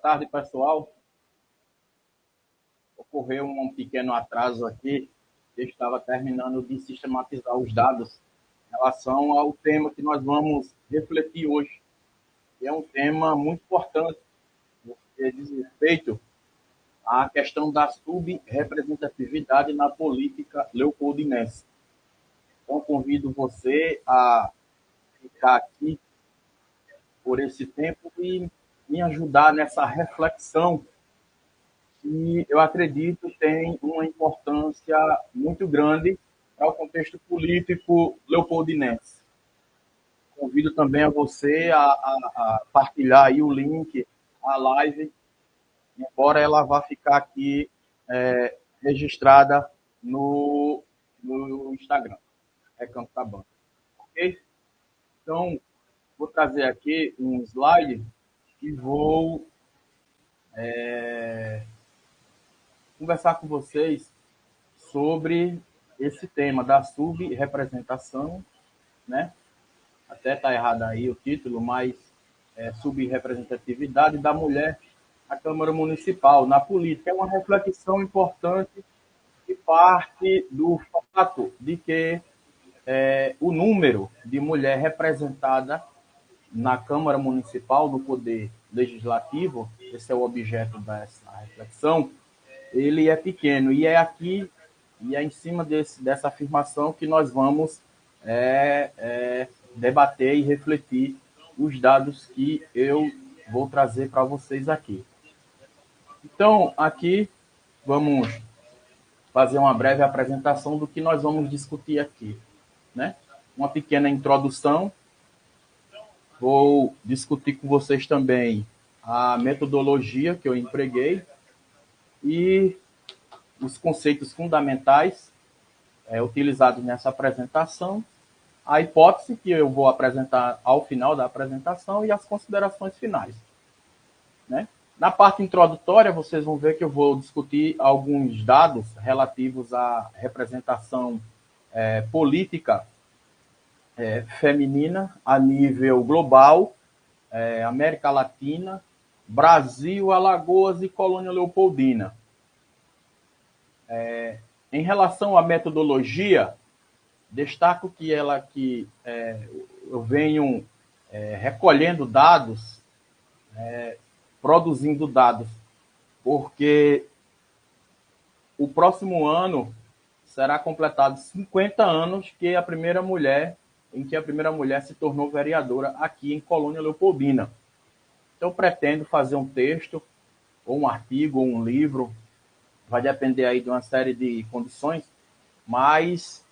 tarde, pessoal. Ocorreu um pequeno atraso aqui. Eu estava terminando de sistematizar os dados em relação ao tema que nós vamos refletir hoje. E é um tema muito importante, porque diz respeito à questão da subrepresentatividade na política leopoldinense. Então, convido você a ficar aqui por esse tempo e me ajudar nessa reflexão que eu acredito tem uma importância muito grande para o contexto político leopoldinense. Convido também a você a partilhar aí o link, a live, embora ela vá ficar aqui registrada no Instagram, Recanto da Banca. Ok? Então, vou trazer aqui um slide e vou conversar com vocês sobre esse tema da subrepresentação, né? Até está errado aí o título, mas subrepresentatividade da mulher na Câmara Municipal, na política. É uma reflexão importante que parte do fato de que o número de mulher representada na Câmara Municipal, no Poder Legislativo, esse é o objeto dessa reflexão, ele é pequeno. E é aqui, e é em cima dessa afirmação que nós vamos debater e refletir os dados que eu vou trazer para vocês aqui. Então, aqui vamos fazer uma breve apresentação do que nós vamos discutir aqui, né? Uma pequena introdução. Vou discutir com vocês também a metodologia que eu empreguei e os conceitos fundamentais utilizados nessa apresentação, a hipótese que eu vou apresentar ao final da apresentação e as considerações finais, né? Na parte introdutória, vocês vão ver que eu vou discutir alguns dados relativos à representação política feminina a nível global, América Latina, Brasil, Alagoas e Colônia Leopoldina. Em relação à metodologia, destaco que eu venho recolhendo dados, produzindo dados, porque o próximo ano será completado 50 anos que a primeira mulher se tornou vereadora aqui em Colônia Leopoldina. Então, pretendo fazer um texto, ou um artigo, ou um livro, vai depender aí de uma série de condições, mas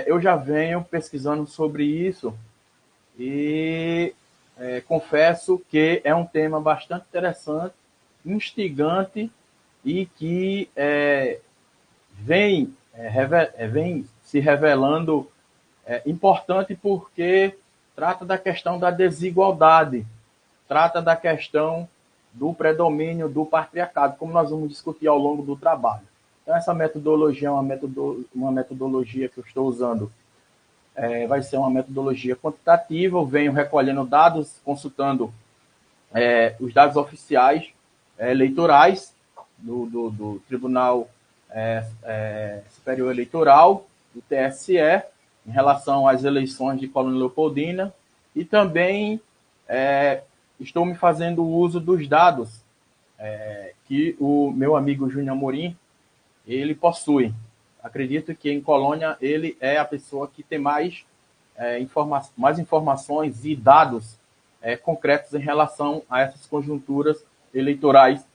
eu já venho pesquisando sobre isso e confesso que é um tema bastante interessante, instigante e que vem se revelando importante porque trata da questão da desigualdade, trata da questão do predomínio do patriarcado, como nós vamos discutir ao longo do trabalho. Então, essa metodologia é uma metodologia que eu estou usando. Vai ser uma metodologia quantitativa, eu venho recolhendo dados, consultando os dados oficiais eleitorais do Tribunal Superior Eleitoral, do TSE, em relação às eleições de Colônia Leopoldina, e também estou me fazendo uso dos dados que o meu amigo Júnior Amorim, ele possui. Acredito que em Colônia ele é a pessoa que tem mais informações e dados concretos em relação a essas conjunturas eleitorais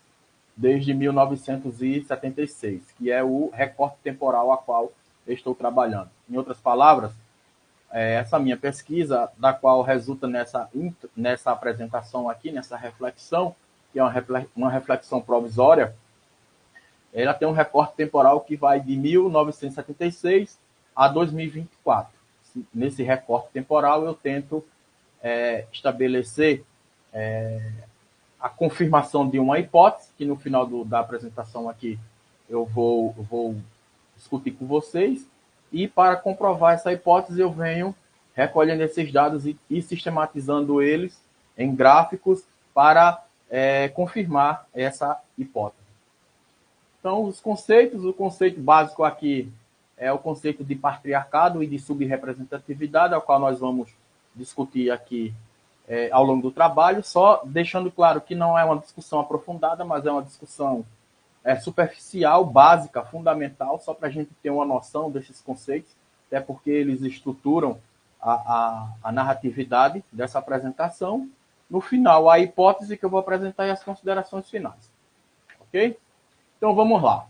desde 1976, que é o recorte temporal a qual eu estou trabalhando. Em outras palavras, essa minha pesquisa, da qual resulta nessa apresentação aqui, nessa reflexão, que é uma reflexão provisória, ela tem um recorte temporal que vai de 1976 a 2024. Nesse recorte temporal, eu tento estabelecer a confirmação de uma hipótese, que no final da apresentação aqui eu vou discutir com vocês, e para comprovar essa hipótese eu venho recolhendo esses dados e sistematizando eles em gráficos para confirmar essa hipótese. Então, os conceitos, o conceito básico aqui é o conceito de patriarcado e de subrepresentatividade, ao qual nós vamos discutir aqui ao longo do trabalho, só deixando claro que não é uma discussão aprofundada, mas é uma discussão superficial, básica, fundamental, só para a gente ter uma noção desses conceitos, até porque eles estruturam a narratividade dessa apresentação. No final, a hipótese que eu vou apresentar e as considerações finais. Ok? Então, vamos lá.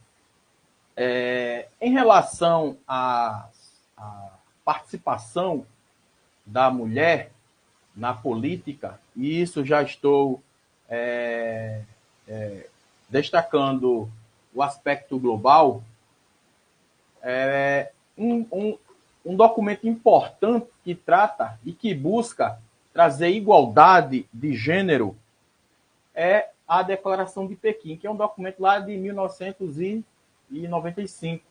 Em relação à participação da mulher na política, e isso já estou destacando o aspecto global, um documento importante que trata e que busca trazer igualdade de gênero é a Declaração de Pequim, que é um documento lá de 1995,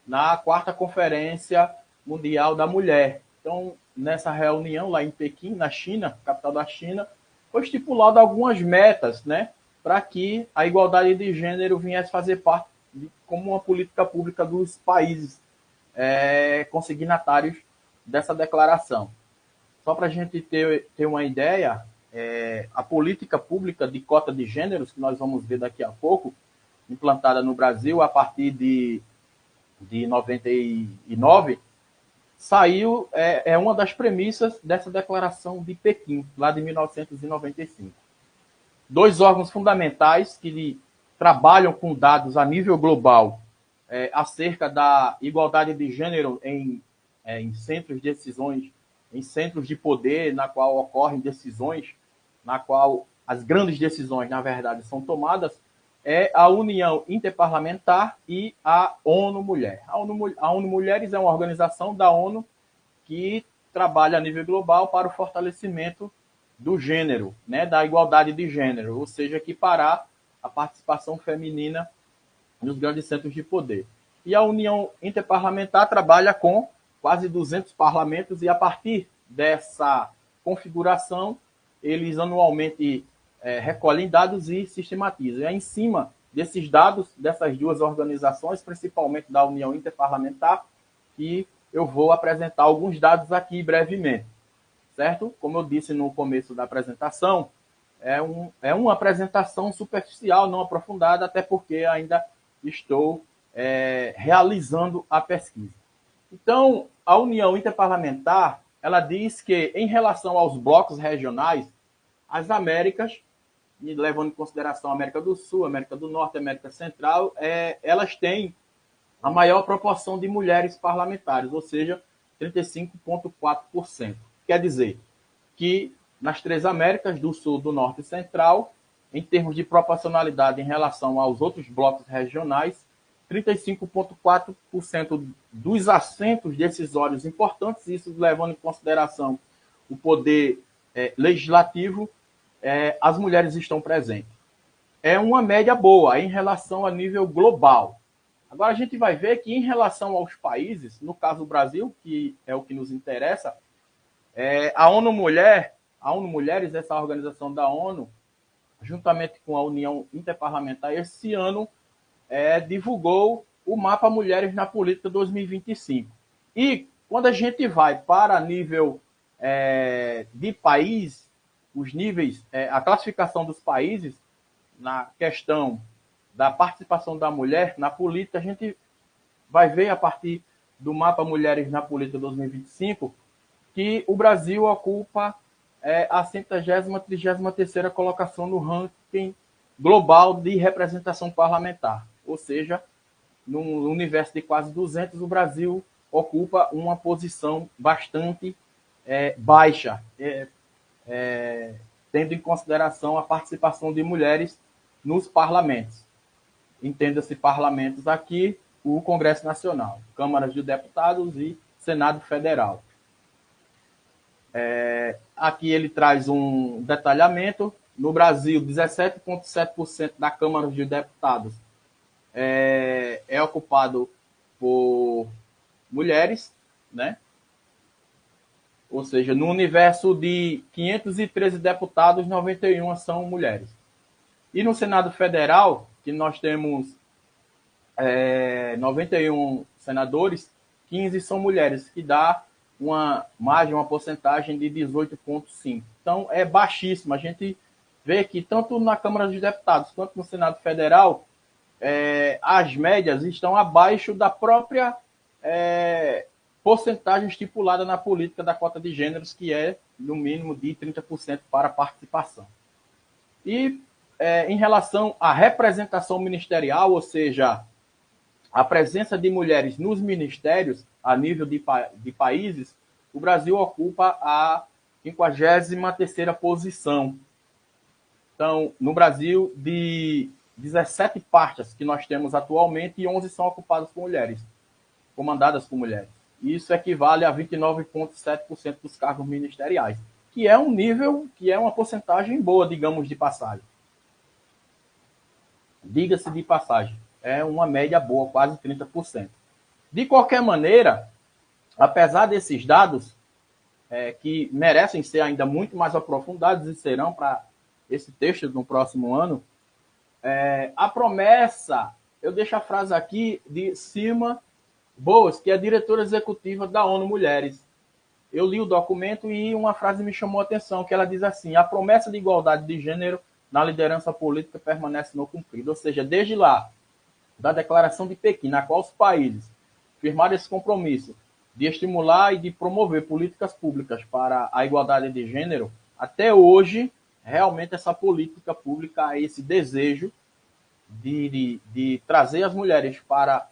na 4ª Conferência Mundial da Mulher. Então, nessa reunião lá em Pequim, na China, capital da China, foi estipulado algumas metas, né, para que a igualdade de gênero viesse fazer parte como uma política pública dos países consignatários dessa declaração. Só para a gente ter uma ideia, a política pública de cota de gêneros, que nós vamos ver daqui a pouco, implantada no Brasil a partir de 99, saiu, uma das premissas dessa declaração de Pequim, lá de 1995. 2 órgãos fundamentais que trabalham com dados a nível global acerca da igualdade de gênero em centros de decisões, em centros de poder, na qual ocorrem decisões, na qual as grandes decisões, na verdade, são tomadas, é a União Interparlamentar e a ONU Mulher. A ONU Mulheres é uma organização da ONU que trabalha a nível global para o fortalecimento do gênero, né, da igualdade de gênero, ou seja, equiparar a participação feminina nos grandes centros de poder. E a União Interparlamentar trabalha com quase 200 parlamentos e, a partir dessa configuração, eles anualmente recolhem dados e sistematizam. É em cima desses dados, dessas 2 organizações, principalmente da União Interparlamentar, que eu vou apresentar alguns dados aqui brevemente. Certo? Como eu disse no começo da apresentação, é uma apresentação superficial, não aprofundada, até porque ainda estou realizando a pesquisa. Então, a União Interparlamentar, ela diz que, em relação aos blocos regionais, as Américas, levando em consideração a América do Sul, América do Norte, América Central, elas têm a maior proporção de mulheres parlamentares, ou seja, 35,4%. Quer dizer que nas 3 Américas, do Sul, do Norte e Central, em termos de proporcionalidade em relação aos outros blocos regionais, 35,4% dos assentos decisórios importantes, isso levando em consideração o poder legislativo, as mulheres estão presentes. É uma média boa em relação a nível global. Agora a gente vai ver que, em relação aos países, no caso do Brasil, que é o que nos interessa, a ONU Mulheres, essa organização da ONU, juntamente com a União Interparlamentar, esse ano divulgou o Mapa Mulheres na Política 2025. E quando a gente vai para nível de país, os níveis, a classificação dos países na questão da participação da mulher na política, a gente vai ver a partir do Mapa Mulheres na Política 2025 que o Brasil ocupa a 133ª colocação no ranking global de representação parlamentar. Ou seja, num universo de quase 200, o Brasil ocupa uma posição bastante baixa, tendo em consideração a participação de mulheres nos parlamentos. Entenda-se parlamentos aqui, o Congresso Nacional, Câmaras de Deputados e Senado Federal. Aqui ele traz um detalhamento. No Brasil, 17,7% da Câmara de Deputados é ocupado por mulheres, né? Ou seja, no universo de 513 deputados, 91 são mulheres. E no Senado Federal, que nós temos 91 senadores, 15 são mulheres, que dá uma margem, uma porcentagem de 18,5%. Então, é baixíssimo. A gente vê que tanto na Câmara dos Deputados quanto no Senado Federal, as médias estão abaixo da própria porcentagem estipulada na política da cota de gêneros, que é, no mínimo, de 30% para participação. E em relação à representação ministerial, ou seja, a presença de mulheres nos ministérios, a nível de países, o Brasil ocupa a 53ª posição. Então, no Brasil, de 17 pastas que nós temos atualmente, 11 são ocupadas por mulheres, comandadas por mulheres. Isso equivale a 29,7% dos cargos ministeriais, que é um nível, que é uma porcentagem boa, digamos, de passagem. Diga-se de passagem, é uma média boa, quase 30%. De qualquer maneira, apesar desses dados, que merecem ser ainda muito mais aprofundados e serão para esse texto no próximo ano, a promessa, eu deixo a frase aqui de Sima Boas, que é a diretora executiva da ONU Mulheres. Eu li o documento e uma frase me chamou a atenção, que ela diz assim: a promessa de igualdade de gênero na liderança política permanece não cumprida. Ou seja, desde lá, da Declaração de Pequim, na qual os países firmaram esse compromisso de estimular e de promover políticas públicas para a igualdade de gênero, até hoje, realmente essa política pública, esse desejo de trazer as mulheres para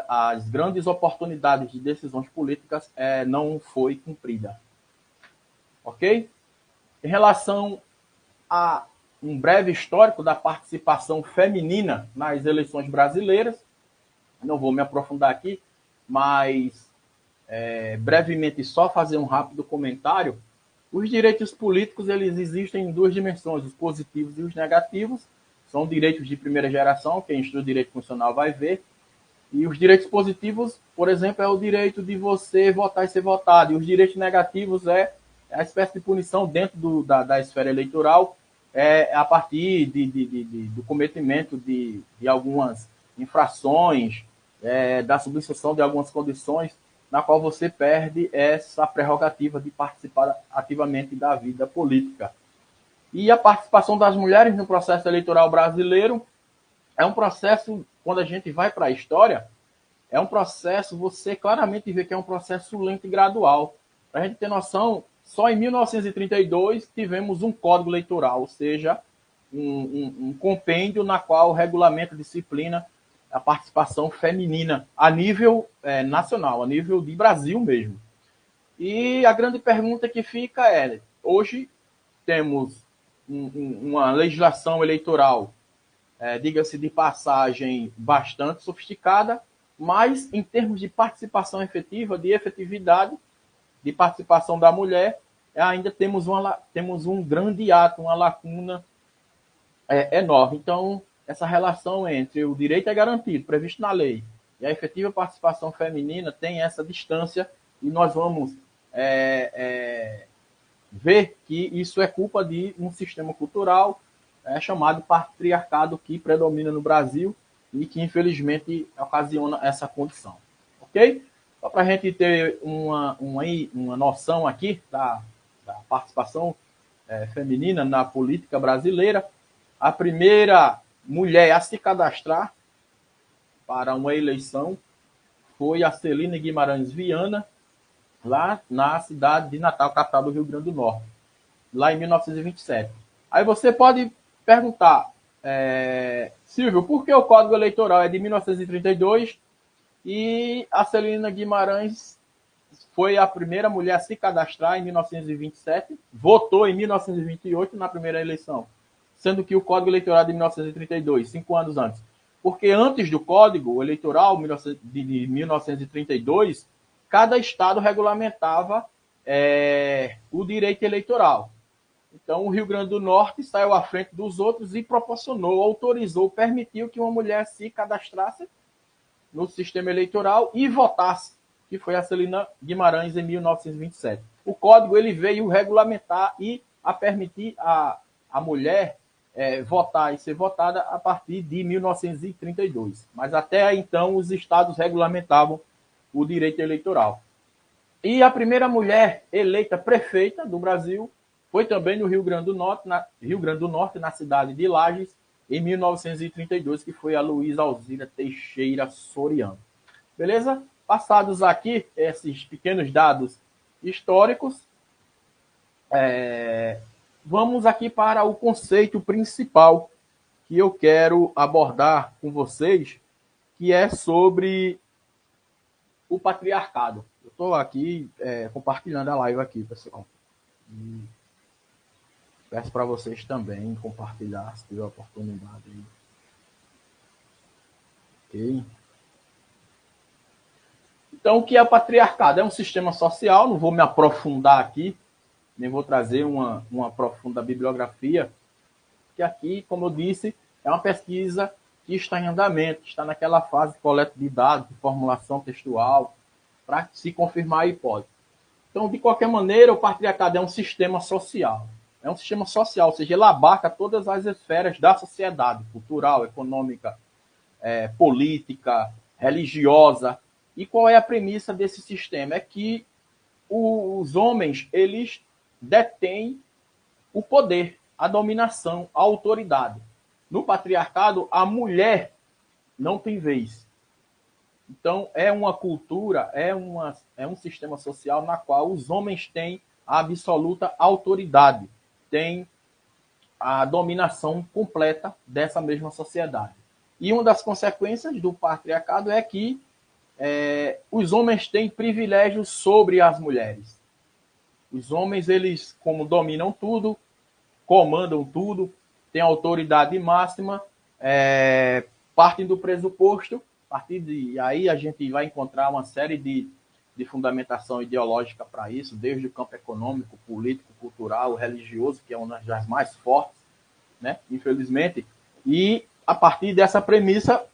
as grandes oportunidades de decisões políticas não foi cumprida. Ok? Em relação a um breve histórico da participação feminina nas eleições brasileiras, não vou me aprofundar aqui, mas brevemente só fazer um rápido comentário. Os direitos políticos, eles existem em duas dimensões, os positivos e os negativos. São direitos de primeira geração, quem estuda direito constitucional vai ver. E os direitos positivos, por exemplo, é o direito de você votar e ser votado. E os direitos negativos é a espécie de punição dentro da esfera eleitoral, a partir do cometimento de algumas infrações, da substituição de algumas condições, na qual você perde essa prerrogativa de participar ativamente da vida política. E a participação das mulheres no processo eleitoral brasileiro é um processo, quando a gente vai para a história, é um processo, você claramente vê que é um processo lento e gradual. Para a gente ter noção, só em 1932 tivemos um código eleitoral, ou seja, um compêndio na qual o regulamento disciplina a participação feminina a nível nacional, a nível de Brasil mesmo. E a grande pergunta que fica é, hoje temos uma legislação eleitoral, diga-se de passagem, bastante sofisticada, mas em termos de participação efetiva, de efetividade, de participação da mulher, ainda temos um grande ato, uma lacuna enorme. Então, essa relação entre o direito garantido, previsto na lei, e a efetiva participação feminina tem essa distância, e nós vamos ver que isso é culpa de um sistema cultural chamado patriarcado, que predomina no Brasil e que, infelizmente, ocasiona essa condição. Ok? Só para a gente ter uma noção aqui da participação feminina na política brasileira, a primeira mulher a se cadastrar para uma eleição foi a Celina Guimarães Viana, lá na cidade de Natal, capital do Rio Grande do Norte, lá em 1927. Aí você pode perguntar, Silvio, por que o Código Eleitoral é de 1932 e a Celina Guimarães foi a primeira mulher a se cadastrar em 1927, votou em 1928 na primeira eleição, sendo que o Código Eleitoral é de 1932, 5 anos antes? Porque antes do Código Eleitoral de 1932, cada estado regulamentava o direito eleitoral. Então, o Rio Grande do Norte saiu à frente dos outros e proporcionou, autorizou, permitiu que uma mulher se cadastrasse no sistema eleitoral e votasse, que foi a Celina Guimarães em 1927. O Código ele veio regulamentar e a permitir a mulher votar e ser votada a partir de 1932. Mas até então os estados regulamentavam o direito eleitoral. E a primeira mulher eleita prefeita do Brasil foi também no Rio Grande do Norte, na cidade de Lages, em 1932, que foi a Luísa Alzira Teixeira Soriano. Beleza? Passados aqui esses pequenos dados históricos, vamos aqui para o conceito principal que eu quero abordar com vocês, que é sobre o patriarcado. Eu estou aqui compartilhando a live aqui, pessoal. E peço para vocês também compartilhar, se tiver oportunidade. Ok? Então, o que é o patriarcado? É um sistema social, não vou me aprofundar aqui, nem vou trazer uma profunda bibliografia, que aqui, como eu disse, é uma pesquisa que está em andamento, está naquela fase de coleta de dados, de formulação textual, para se confirmar a hipótese. Então, de qualquer maneira, o patriarcado é um sistema social. É um sistema social, ou seja, ele abarca todas as esferas da sociedade, cultural, econômica, política, religiosa. E qual é a premissa desse sistema? É que os homens, eles detêm o poder, a dominação, a autoridade. No patriarcado, a mulher não tem vez. Então, é uma cultura, é um sistema social na qual os homens têm a absoluta autoridade, têm a dominação completa dessa mesma sociedade. E uma das consequências do patriarcado é que os homens têm privilégios sobre as mulheres. Os homens, eles, como dominam tudo, comandam tudo, têm autoridade máxima, partem do pressuposto, a partir de aí a gente vai encontrar uma série de fundamentação ideológica para isso, desde o campo econômico, político, cultural, religioso, que é uma das mais fortes, né? Infelizmente. E a partir dessa premissa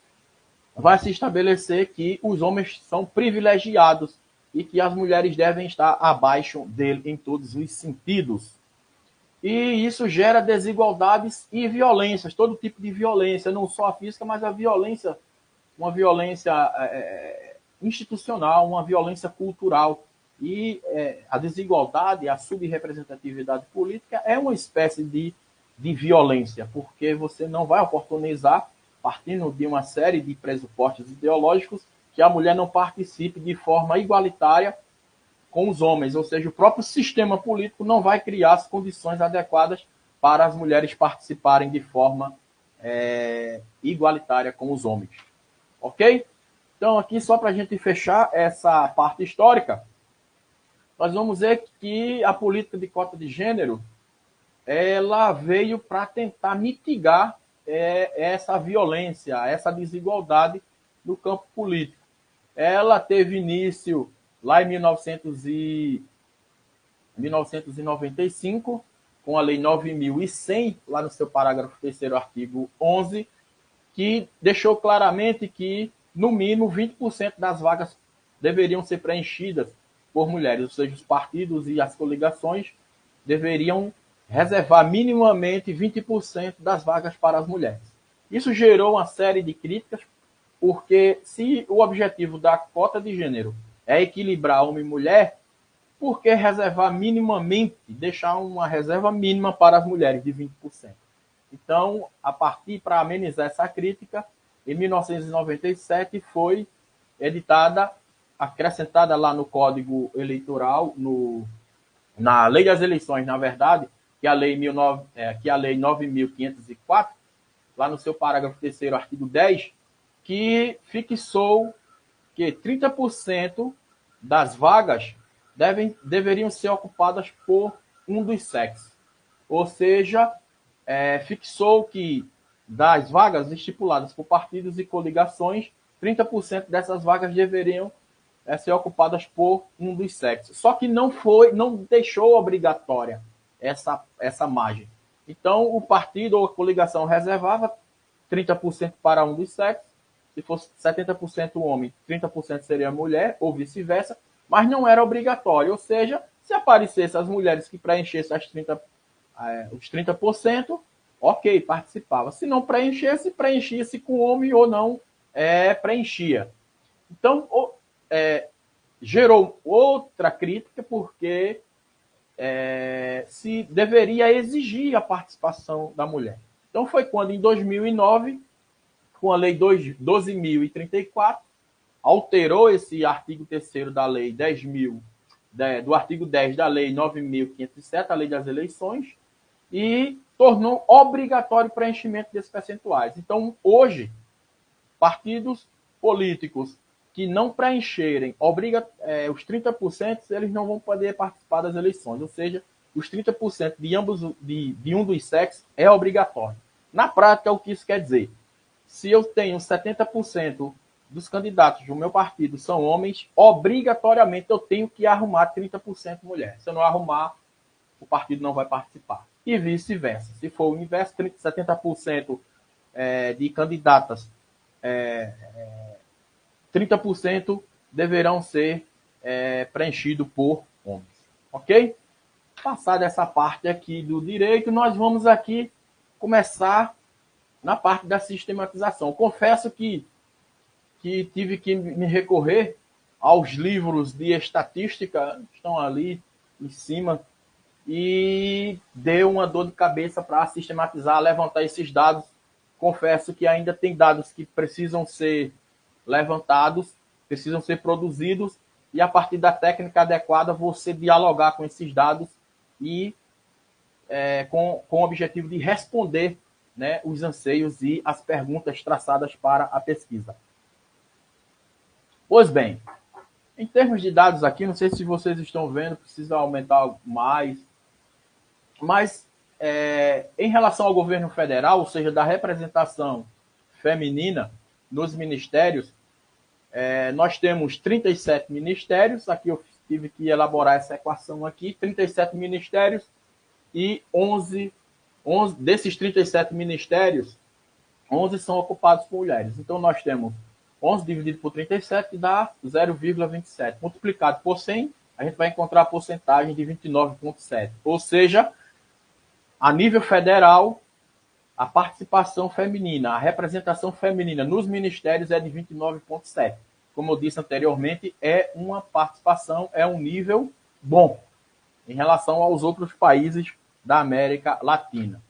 vai se estabelecer que os homens são privilegiados e que as mulheres devem estar abaixo dele em todos os sentidos. E isso gera desigualdades e violências, todo tipo de violência, não só a física, mas a violência, uma violência institucional, uma violência cultural. E a desigualdade, a subrepresentatividade política é uma espécie de violência, porque você não vai oportunizar, partindo de uma série de pressupostos ideológicos, que a mulher não participe de forma igualitária com os homens, ou seja, o próprio sistema político não vai criar as condições adequadas para as mulheres participarem de forma igualitária com os homens. Ok? Então, aqui, só para a gente fechar essa parte histórica, nós vamos ver que a política de cota de gênero ela veio para tentar mitigar essa violência, essa desigualdade no campo político. Ela teve início lá em 1995, com a Lei 9.100, lá no seu parágrafo 3º, artigo 11, que deixou claramente que, no mínimo, 20% das vagas deveriam ser preenchidas por mulheres, ou seja, os partidos e as coligações deveriam reservar minimamente 20% das vagas para as mulheres. Isso gerou uma série de críticas, porque se o objetivo da cota de gênero é equilibrar homem e mulher, por que reservar minimamente, deixar uma reserva mínima para as mulheres de 20%? Então, a partir para amenizar essa crítica, em 1997 foi editada, acrescentada lá no Código Eleitoral, na Lei das Eleições, na verdade, que é a Lei 9.504, lá no seu parágrafo 3º, artigo 10, que fixou que 30% das vagas deveriam ser ocupadas por um dos sexos. Ou seja, fixou que das vagas estipuladas por partidos e coligações, 30% dessas vagas deveriam ser ocupadas por um dos sexos. Só que não deixou obrigatória essa margem. Então, o partido ou a coligação reservava 30% para um dos sexos, se fosse 70% homem, 30% seria mulher, ou vice-versa, mas não era obrigatório. Ou seja, se aparecessem as mulheres que preenchessem os 30%, ok, participava. Se não preenchesse, preenchia-se com homem ou não preenchia. Então, gerou outra crítica, porque se deveria exigir a participação da mulher. Então, foi quando, em 2009, com a Lei 12.034, alterou esse artigo 3º da Lei 10.000, do artigo 10 da Lei 9.507, a Lei das Eleições, e tornou obrigatório o preenchimento desses percentuais. Então, hoje, partidos políticos que não preencherem os 30%, eles não vão poder participar das eleições. Ou seja, os 30% de um dos sexos é obrigatório. Na prática, o que isso quer dizer? Se eu tenho 70% dos candidatos do meu partido são homens, obrigatoriamente eu tenho que arrumar 30% mulher. Se eu não arrumar, o partido não vai participar. E vice-versa. Se for o inverso, 70% de candidatas, 30% deverão ser preenchidos por homens. Ok? Passada essa parte aqui do direito, nós vamos aqui começar na parte da sistematização. Confesso que tive que me recorrer aos livros de estatística, estão ali em cima, e deu uma dor de cabeça para sistematizar, levantar esses dados. Confesso que ainda tem dados que precisam ser levantados, precisam ser produzidos, e a partir da técnica adequada você dialogar com esses dados e com o objetivo de responder, né, os anseios e as perguntas traçadas para a pesquisa. Pois bem, em termos de dados aqui, não sei se vocês estão vendo, precisa aumentar mais, mas em relação ao governo federal, ou seja, da representação feminina nos ministérios, nós temos 37 ministérios, aqui eu tive que elaborar essa equação aqui, 37 ministérios e 11 desses 37 ministérios, 11 são ocupados por mulheres. Então nós temos 11 dividido por 37 dá 0,27. Multiplicado por 100, a gente vai encontrar a porcentagem de 29,7. Ou seja, a nível federal, a participação feminina, a representação feminina nos ministérios é de 29,7. Como eu disse anteriormente, é uma participação, é um nível bom em relação aos outros países da América Latina.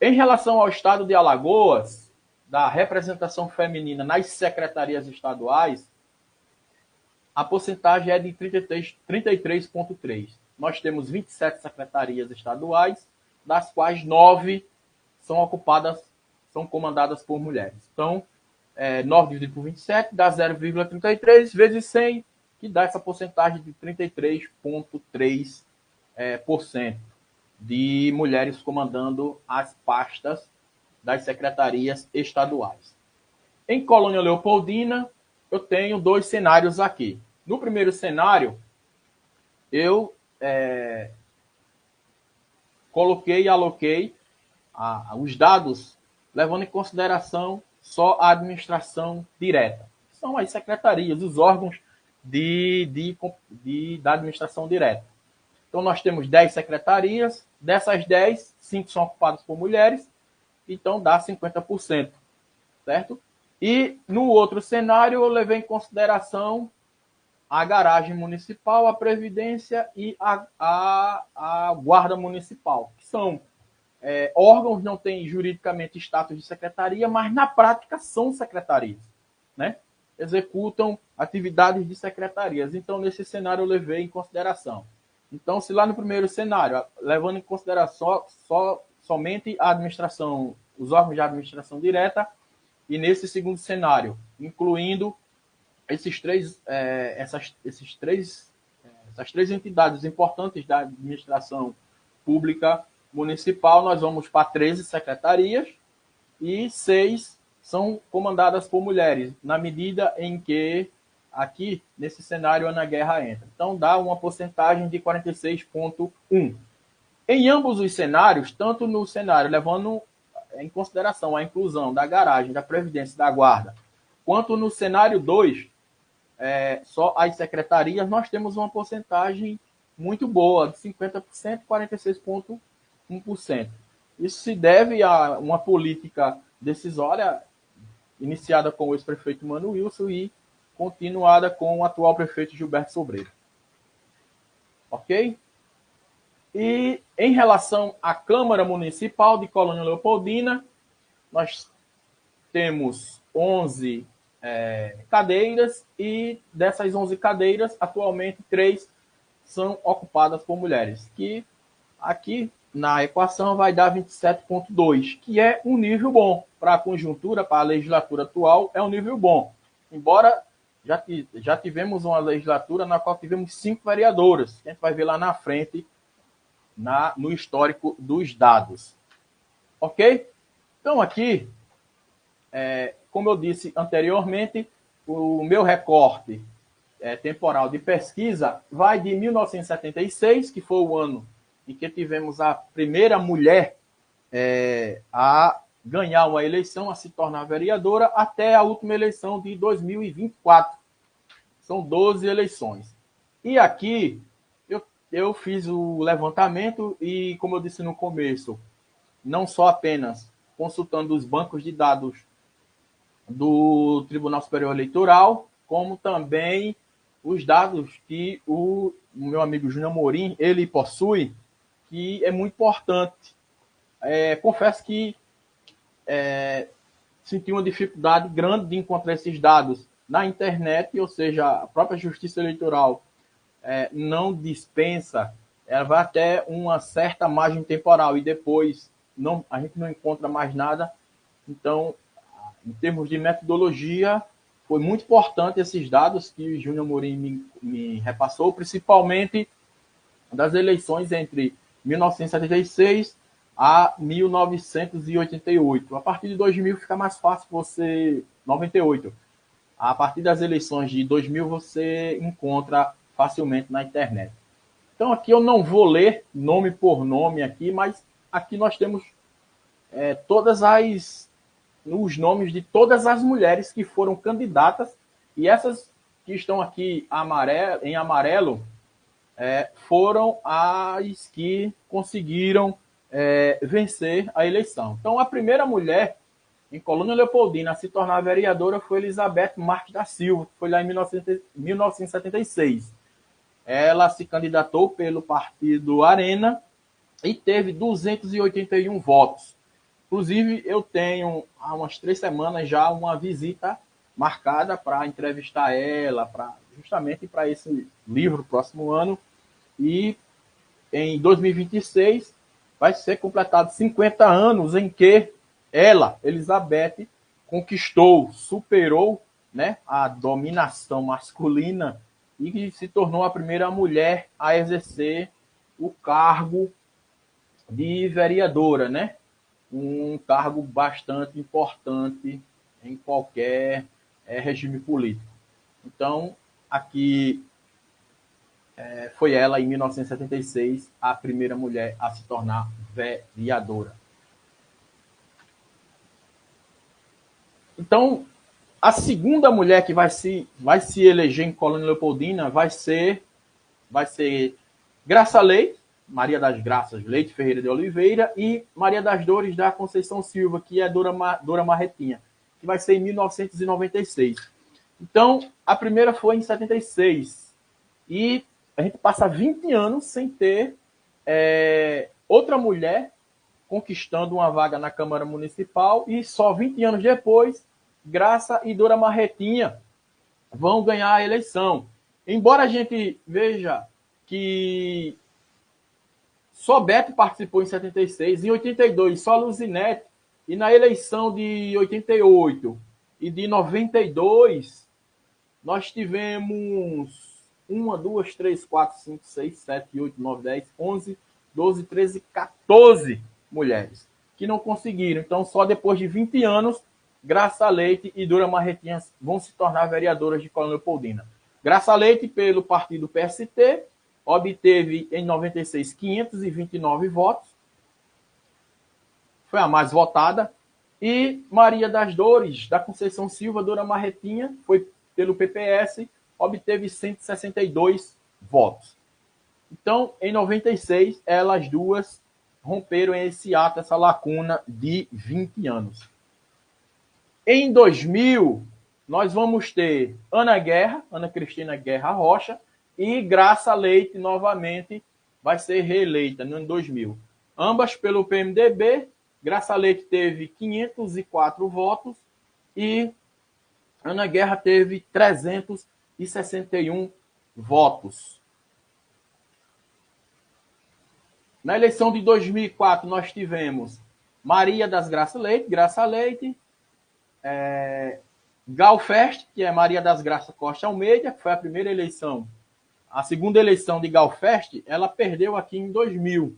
Em relação ao estado de Alagoas, da representação feminina nas secretarias estaduais, a porcentagem é de 33,3%. Nós temos 27 secretarias estaduais, das quais 9 são comandadas por mulheres. Então, 9 dividido por 27 dá 0,33 vezes 100, que dá essa porcentagem de 33,3% de mulheres comandando as pastas das secretarias estaduais. Em Colônia Leopoldina, eu tenho 2 cenários aqui. No primeiro cenário, eu coloquei e aloquei os dados levando em consideração só a administração direta. São as secretarias, os órgãos da administração direta. Então, nós temos 10 secretarias. Dessas 10, 5 são ocupadas por mulheres. Então, dá 50%. Certo? E, no outro cenário, eu levei em consideração a garagem municipal, a previdência e a guarda municipal, que são órgãos, não têm juridicamente status de secretaria, mas na prática são secretarias, né? Executam atividades de secretarias. Então, nesse cenário, eu levei em consideração. Então, se lá no primeiro cenário, levando em consideração somente a administração, os órgãos de administração direta, e nesse segundo cenário, incluindo essas três entidades importantes da administração pública municipal, nós vamos para 13 secretarias e 6 são comandadas por mulheres, na medida em que aqui, nesse cenário, a Ana Guerra entra. Então, dá uma porcentagem de 46,1%. Em ambos os cenários, tanto no cenário levando em consideração a inclusão da garagem, da previdência e da guarda, quanto no cenário 2, só as secretarias, nós temos uma porcentagem muito boa, de 50%, 46,1%. 1%. Isso se deve a uma política decisória iniciada com o ex-prefeito Mano Wilson e continuada com o atual prefeito Gilberto Sobreira. Ok? E em relação à Câmara Municipal de Colônia Leopoldina, nós temos 11 cadeiras e dessas 11 cadeiras, atualmente 3 são ocupadas por mulheres, que aqui na equação vai dar 27,2, que é um nível bom. Para a conjuntura, para a legislatura atual, é um nível bom. Embora já tivemos uma legislatura na qual tivemos 5 vereadoras, que a gente vai ver lá na frente, no histórico dos dados. Ok? Então aqui, como eu disse anteriormente, o meu recorte temporal de pesquisa vai de 1976, que foi o ano em que tivemos a primeira mulher a ganhar uma eleição, a se tornar vereadora, até a última eleição de 2024. São 12 eleições. E aqui eu fiz o levantamento e, como eu disse no começo, não só apenas consultando os bancos de dados do Tribunal Superior Eleitoral, como também os dados que o meu amigo Júnior Amorim, ele possui, que é muito importante. Confesso que senti uma dificuldade grande de encontrar esses dados na internet, ou seja, a própria Justiça Eleitoral não dispensa, ela vai até uma certa margem temporal e depois a gente não encontra mais nada. Então, em termos de metodologia, foi muito importante esses dados que o Júnior Amorim me repassou, principalmente das eleições entre 1976 a 1988. A partir de 2000 fica mais fácil você... 98. A partir das eleições de 2000 você encontra facilmente na internet. Então aqui eu não vou ler nome por nome aqui, mas aqui nós temos os nomes de todas as mulheres que foram candidatas, e essas que estão aqui em amarelo foram as que conseguiram vencer a eleição. Então, a primeira mulher em Colônia Leopoldina a se tornar vereadora foi Elizabeth Marques da Silva, que foi lá em 1976. Ela se candidatou pelo partido Arena e teve 281 votos. Inclusive, eu tenho há umas 3 semanas já uma visita marcada para entrevistar ela, justamente para esse livro próximo ano. E em 2026 vai ser completado 50 anos em que ela, Elizabeth, superou, né, a dominação masculina e se tornou a primeira mulher a exercer o cargo de vereadora, né? Um cargo bastante importante em qualquer regime político. Então, aqui foi ela, em 1976, a primeira mulher a se tornar vereadora. Então, a segunda mulher que vai se eleger em Colônia Leopoldina vai ser Graça Leite, Maria das Graças Leite Ferreira de Oliveira, e Maria das Dores da Conceição Silva, que é Dora Marretinha, que vai ser em 1996. Então, a primeira foi em 76. E a gente passa 20 anos sem ter outra mulher conquistando uma vaga na Câmara Municipal, e só 20 anos depois, Graça e Dora Marretinha vão ganhar a eleição. Embora a gente veja que só Beto participou em 76, em 82 só Luzinete, e na eleição de 88 e de 92 nós tivemos 1, 2, 3, 4, 5, 6, 7, 8, 9, 10, 11, 12, 13, 14 mulheres que não conseguiram. Então, só depois de 20 anos, Graça Leite e Dora Marretinha vão se tornar vereadoras de Colônia Leopoldina. Graça Leite, pelo partido PST, obteve em 96 529 votos, foi a mais votada, e Maria das Dores, da Conceição Silva, Dora Marretinha, foi pelo PPS, obteve 162 votos. Então, em 96, elas duas romperam esse ato, essa lacuna de 20 anos. Em 2000, nós vamos ter Ana Cristina Guerra Rocha, e Graça Leite novamente vai ser reeleita no ano 2000. Ambas pelo PMDB. Graça Leite teve 504 votos e Ana Guerra teve 361 votos. Na eleição de 2004, nós tivemos Maria das Graça Leite, Galfest, que é Maria das Graças Costa Almeida, que foi a primeira eleição. A segunda eleição de Galfest, ela perdeu aqui em 2000.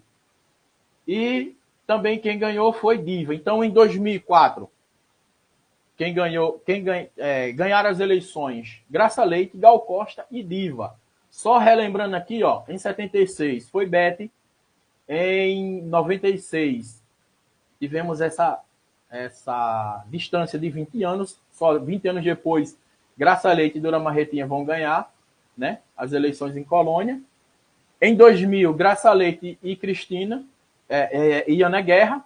E também quem ganhou foi Diva. Então, em 2004, ganharam as eleições Graça Leite, Gal Costa e Diva. Só relembrando aqui, ó, em 76 foi Bete, em 96 tivemos essa distância de 20 anos, só 20 anos depois, Graça Leite e Dona Marretinha vão ganhar, né, as eleições em Colônia. Em 2000, Graça Leite e Cristina, e Ana Guerra.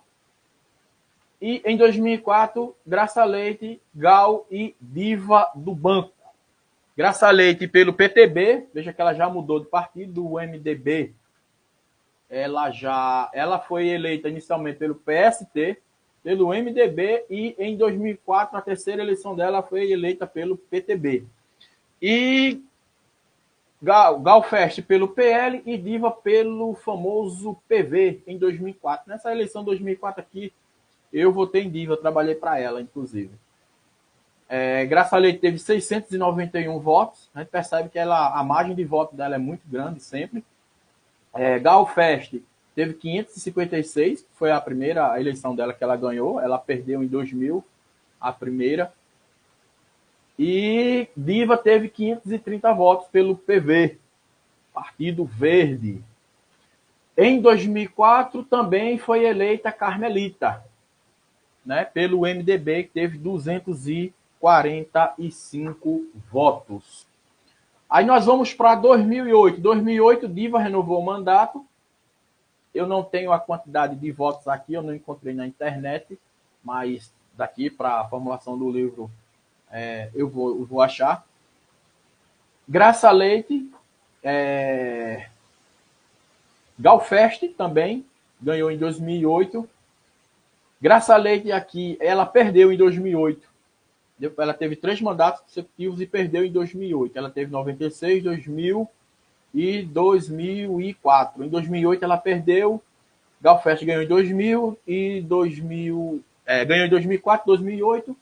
E em 2004, Graça Leite, Gal e Diva do Banco. Graça Leite pelo PTB, veja que ela já mudou de partido, do MDB. Ela foi eleita inicialmente pelo PST, pelo MDB, e em 2004, na terceira eleição dela, foi eleita pelo PTB. E Galfest pelo PL e Diva pelo famoso PV em 2004. Nessa eleição de 2004 aqui, eu votei em Diva, trabalhei para ela, inclusive. Graça Leite teve 691 votos. A gente percebe que a margem de voto dela é muito grande sempre. Galfest teve 556, foi a primeira eleição dela que ela ganhou. Ela perdeu em 2000 a primeira. E Diva teve 530 votos pelo PV, Partido Verde. Em 2004 também foi eleita Carmelita, né, pelo MDB, que teve 245 votos. Aí nós vamos para 2008. 2008, Diva renovou o mandato. Eu não tenho a quantidade de votos aqui, eu não encontrei na internet, mas daqui para a formulação do livro eu vou achar. Graça Leite, Galfest também ganhou em 2008. Graça Leite aqui, ela perdeu em 2008. Ela teve 3 mandatos consecutivos e perdeu em 2008. Ela teve 96, 2000 e 2004. Em 2008 ela perdeu. Galfest ganhou em 2000 e ganhou em 2004, 2008.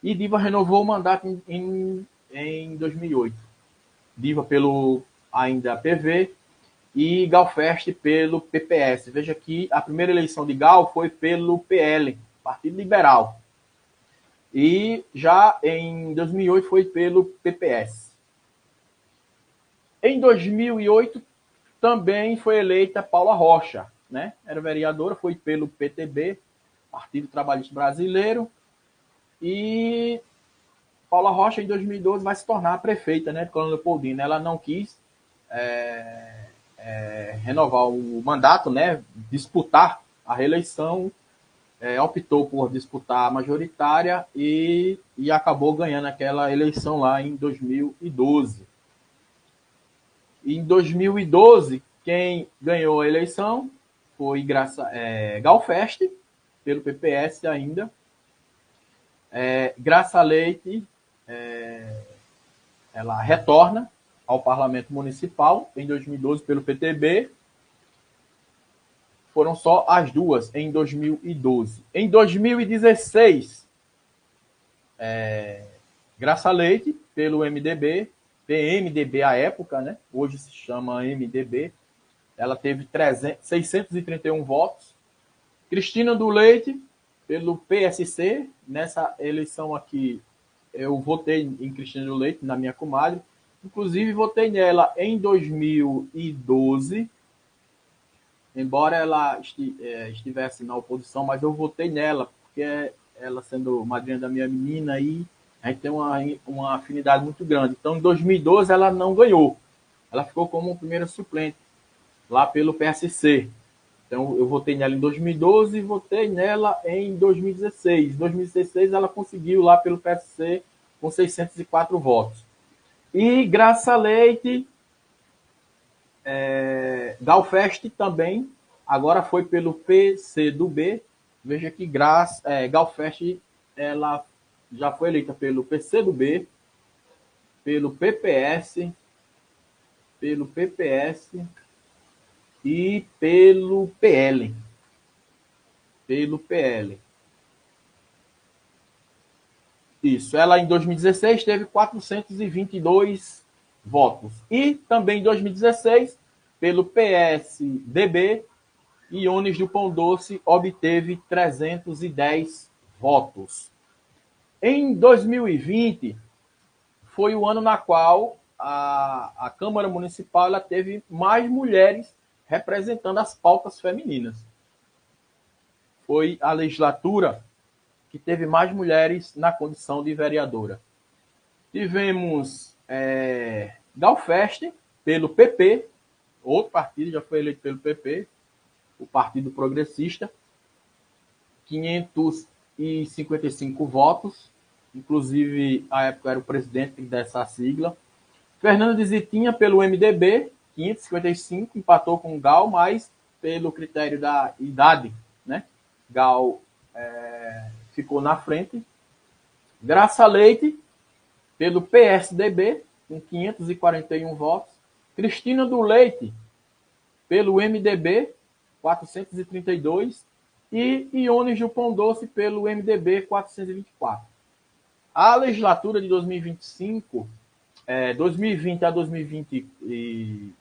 E Diva renovou o mandato em 2008. Diva pelo ainda PV e Galfest pelo PPS. Veja que a primeira eleição de Gal foi pelo PL, Partido Liberal. E já em 2008 foi pelo PPS. Em 2008 também foi eleita Paula Rocha, né? Era vereadora, foi pelo PTB, Partido Trabalhista Brasileiro. E Paula Rocha, em 2012, vai se tornar a prefeita, né, de Colônia Leopoldina. Ela não quis renovar o mandato, né, disputar a reeleição, optou por disputar a majoritária e acabou ganhando aquela eleição lá em 2012. Em 2012, quem ganhou a eleição foi Galfest, pelo PPS ainda. Graça Leite, ela retorna ao Parlamento Municipal em 2012 pelo PTB. Foram só as duas em 2012. Em 2016, Graça Leite, pelo MDB, PMDB à época, né? Hoje se chama MDB. Ela teve 631 votos. Cristina do Leite, pelo PSC. Nessa eleição aqui, eu votei em Cristina do Leite, na minha comadre. Inclusive, votei nela em 2012. Embora ela estivesse na oposição, mas eu votei nela, porque ela sendo madrinha da minha menina, e a gente tem uma afinidade muito grande. Então, em 2012, ela não ganhou. Ela ficou como primeira suplente, lá pelo PSC. Então, eu votei nela em 2012 e votei nela em 2016. Em 2016, ela conseguiu lá pelo PSC com 604 votos. E Graça Leite, Galfest também, agora foi pelo PCdoB. Veja que Galfest, ela já foi eleita pelo PCdoB, pelo PPS e pelo PL. Isso, ela em 2016 teve 422 votos. E também em 2016, pelo PSDB, Iones do Pão Doce obteve 310 votos. Em 2020, foi o ano na qual a Câmara Municipal ela teve mais mulheres representando as pautas femininas. Foi a legislatura que teve mais mulheres na condição de vereadora. Tivemos Galfest, pelo PP, outro partido, já foi eleito pelo PP, o Partido Progressista, 555 votos, inclusive, à época, era o presidente dessa sigla. Fernando de Zitinha, pelo MDB, 555, empatou com o Gal, mas pelo critério da idade, né? Gal ficou na frente. Graça Leite, pelo PSDB, com 541 votos. Cristina do Leite, pelo MDB, 432. E Iones do Pão Doce, pelo MDB, 424. A legislatura de 2025, 2020 a 2020,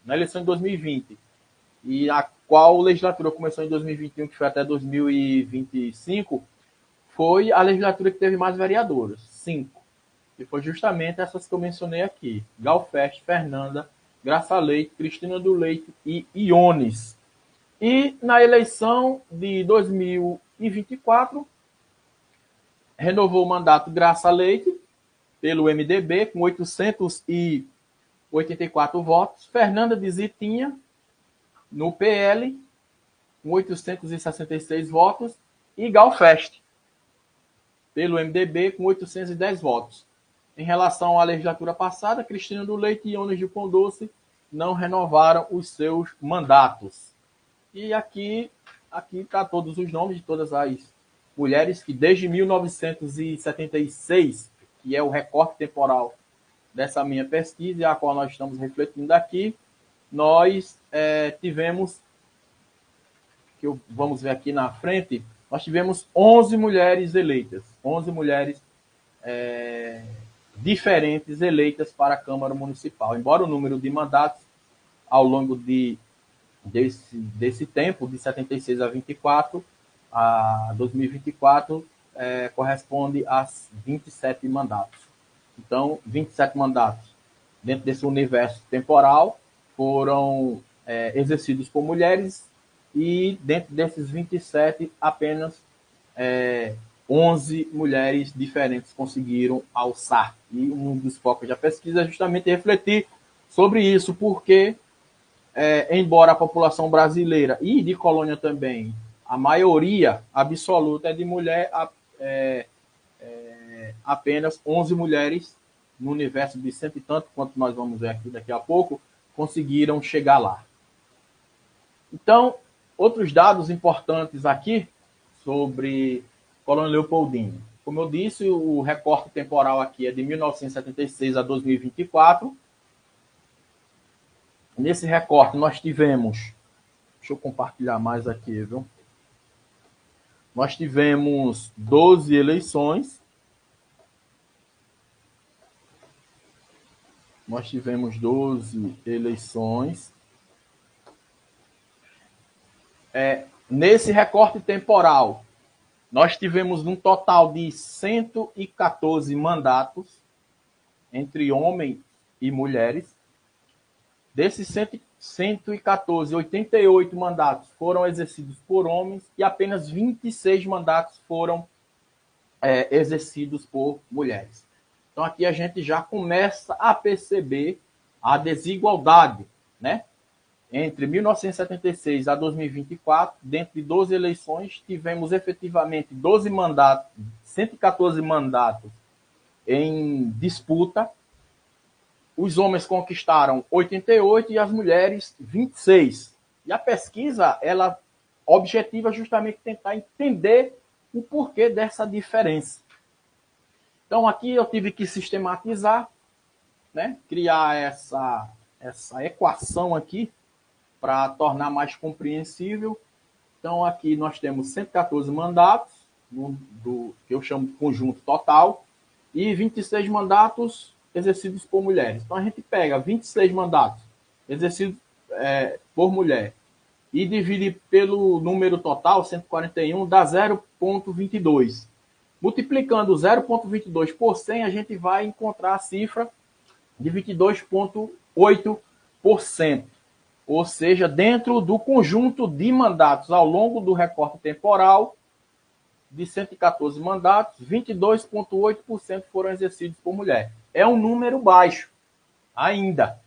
na eleição de 2020, e a qual legislatura começou em 2021, que foi até 2025, foi a legislatura que teve mais vereadoras, 5. E foi justamente essas que eu mencionei aqui: Galfest, Fernanda, Graça Leite, Cristina do Leite e Iones. E na eleição de 2024, renovou o mandato Graça Leite, pelo MDB, com 884 votos. Fernanda de Zitinha, no PL, com 866 votos. E Galfest, pelo MDB, com 810 votos. Em relação à legislatura passada, Cristina do Leite e Iones do Pão Doce não renovaram os seus mandatos. E aqui está todos os nomes de todas as mulheres que desde 1976, que é o recorte temporal dessa minha pesquisa, a qual nós estamos refletindo aqui, nós tivemos, que vamos ver aqui na frente, nós tivemos 11 mulheres eleitas, 11 mulheres diferentes eleitas para a Câmara Municipal. Embora o número de mandatos ao longo desse tempo, de 76 a 24, a 2024, corresponde a 27 mandatos. Então, 27 mandatos dentro desse universo temporal foram exercidos por mulheres, e dentro desses 27, apenas 11 mulheres diferentes conseguiram alçar. E um dos focos da pesquisa é justamente refletir sobre isso, porque embora a população brasileira e de colônia também, a maioria absoluta é de mulher, apenas 11 mulheres no universo de cento e tanto, quanto nós vamos ver aqui daqui a pouco, conseguiram chegar lá. Então, outros dados importantes aqui sobre Colônia Leopoldina. Como eu disse, o recorte temporal aqui é de 1976 a 2024. Nesse recorte nós tivemos, deixa eu compartilhar mais aqui, viu? Nós tivemos 12 eleições. Nesse recorte temporal, nós tivemos um total de 114 mandatos entre homens e mulheres. Desses 114, 88 mandatos foram exercidos por homens e apenas 26 mandatos foram exercidos por mulheres. Então aqui a gente já começa a perceber a desigualdade, né, entre 1976 a 2024, dentro de 12 eleições, tivemos efetivamente 12 mandatos, 114 mandatos em disputa. Os homens conquistaram 88 e as mulheres 26. E a pesquisa, ela objetiva justamente tentar entender o porquê dessa diferença. Então aqui eu tive que sistematizar, né, criar essa equação aqui para tornar mais compreensível. Então aqui nós temos 114 mandatos, do que eu chamo de conjunto total, e 26 mandatos exercidos por mulheres. Então a gente pega 26 mandatos exercidos por mulher e divide pelo número total, 141, dá 0,22. Multiplicando 0,22 por 100, a gente vai encontrar a cifra de 22,8%. Ou seja, dentro do conjunto de mandatos ao longo do recorte temporal, de 114 mandatos, 22,8% foram exercidos por mulher. É um número baixo, ainda.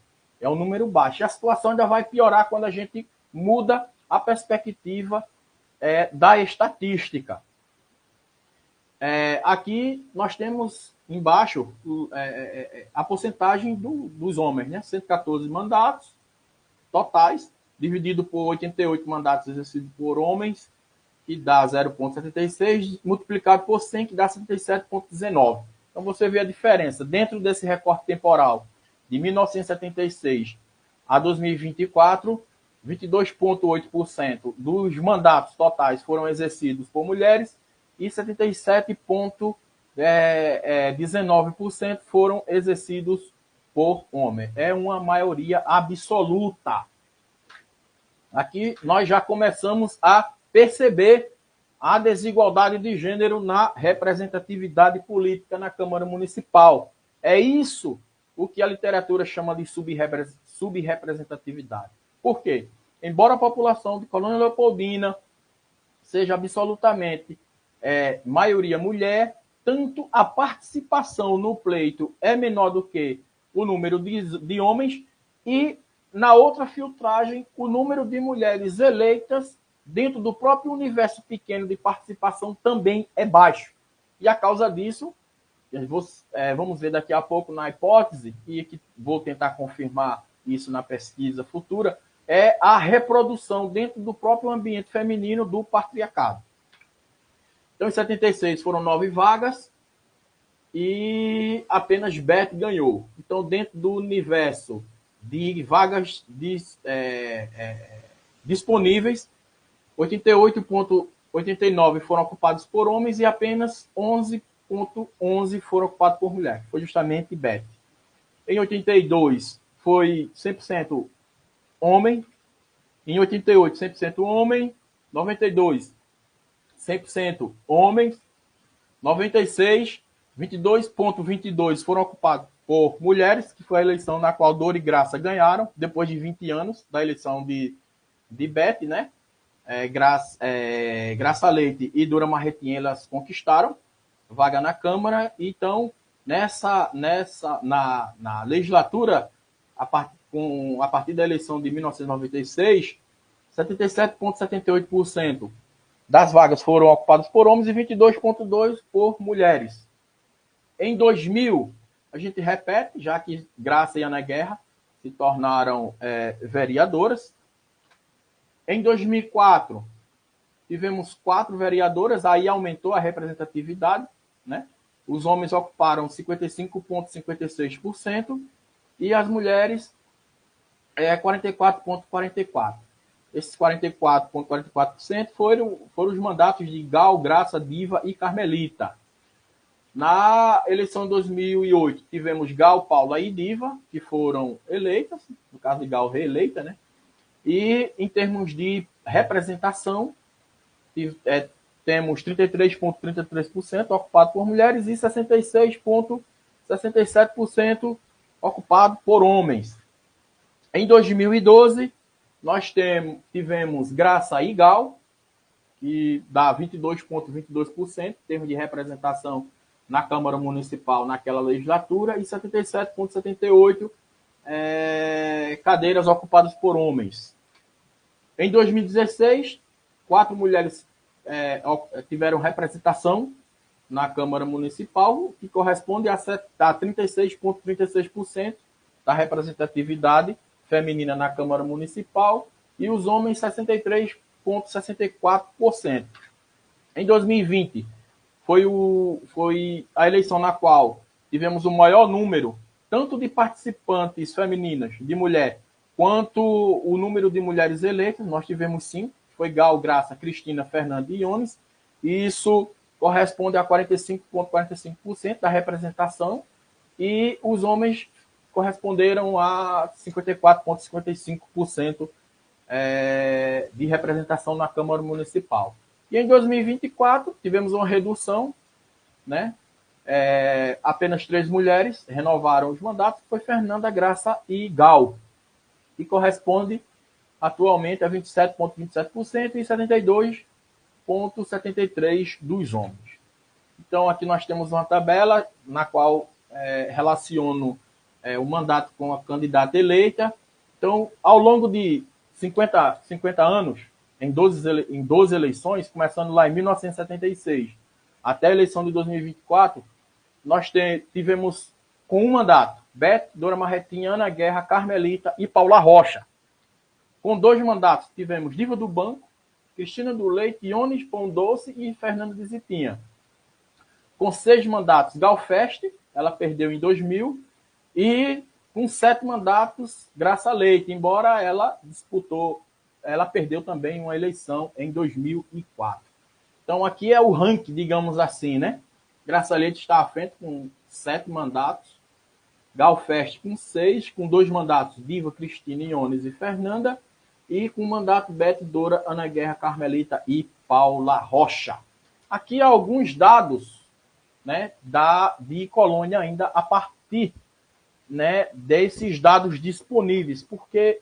É um número baixo. E a situação ainda vai piorar quando a gente muda a perspectiva da estatística. Aqui nós temos embaixo a porcentagem dos homens, né? 114 mandatos totais, dividido por 88 mandatos exercidos por homens, que dá 0,76, multiplicado por 100, que dá 77,19. Então você vê a diferença. Dentro desse recorte temporal de 1976 a 2024, 22,8% dos mandatos totais foram exercidos por mulheres e 77,19% foram exercidos por homens. É uma maioria absoluta. Aqui nós já começamos a perceber a desigualdade de gênero na representatividade política na Câmara Municipal. É isso o que a literatura chama de subrepresentatividade. Por quê? Embora a população de Colônia Leopoldina seja absolutamente maioria mulher, tanto a participação no pleito é menor do que o número de homens e, na outra filtragem, o número de mulheres eleitas dentro do próprio universo pequeno de participação também é baixo. E a causa disso, vamos ver daqui a pouco na hipótese, e que vou tentar confirmar isso na pesquisa futura, é a reprodução dentro do próprio ambiente feminino do patriarcado. Então, em 76 foram 9 vagas e apenas Beth ganhou. Então, dentro do universo de vagas disponíveis, 88,89 foram ocupados por homens e apenas 11,11 foram ocupados por mulheres. Foi justamente Beth. Em 82 foi 100% homem. Em 88, 100% homem. 92, 100% homens. 96, 22,22 foram ocupados por mulheres, que foi a eleição na qual Dor e Graça ganharam, depois de 20 anos da eleição de Beth, né? Graça Leite e Dora Marretinha, elas conquistaram vaga na Câmara. Então, na legislatura, a partir da eleição de 1996, 77,78% das vagas foram ocupadas por homens e 22,2% por mulheres. Em 2000, a gente repete, já que Graça e Ana Guerra se tornaram vereadoras. Em 2004, tivemos 4 vereadoras, aí aumentou a representatividade, né? Os homens ocuparam 55,56% e as mulheres 44,44%. Esses 44,44% foram os mandatos de Gal, Graça, Diva e Carmelita. Na eleição de 2008, tivemos Gal, Paula e Diva, que foram eleitas, no caso de Gal, reeleita, né? E em termos de representação, temos 33,33% ocupado por mulheres e 66,67% ocupado por homens. Em 2012, nós tivemos Graça e Gal, que dá 22,22% em termos de representação na Câmara Municipal naquela legislatura, e 77,78% cadeiras ocupadas por homens. Em 2016, 4 mulheres tiveram representação na Câmara Municipal, que corresponde a 36,36% da representatividade feminina na Câmara Municipal, e os homens 63,64%. Em 2020, foi a eleição na qual tivemos o maior número, tanto de participantes femininas, de mulher, quanto o número de mulheres eleitas. Nós tivemos 5, foi Gal, Graça, Cristina, Fernanda e Iones, e isso corresponde a 45,45% da representação, e os homens corresponderam a 54,55% de representação na Câmara Municipal. E em 2024 tivemos uma redução, né? Apenas 3 mulheres renovaram os mandatos, foi Fernanda, Graça e Gal, que corresponde atualmente a 27,27% e 72,73% dos homens. Então aqui nós temos uma tabela na qual relaciono o mandato com a candidata eleita. Então, ao longo de 50 anos, em 12 eleições, começando lá em 1976 até a eleição de 2024, nós tivemos com um mandato Beth, Dora Marretinha, Ana Guerra, Carmelita e Paula Rocha. Com 2 mandatos tivemos Diva do Banco, Cristina do Leite, Iones Pão Doce e Fernanda de Zitinha. Com 6 mandatos, Gal Feste, ela perdeu em 2000, e com 7 mandatos, Graça Leite, embora ela perdeu também uma eleição em 2004. Então aqui é o ranking, digamos assim, né? Graça Leite está à frente com 7 mandatos, Gal Feste com 6, com 2 mandatos, Diva, Cristina, Iones e Fernanda, e com mandato Beth, Dora, Ana Guerra, Carmelita e Paula Rocha. Aqui alguns dados, né, de Colônia ainda a partir, né, desses dados disponíveis, porque,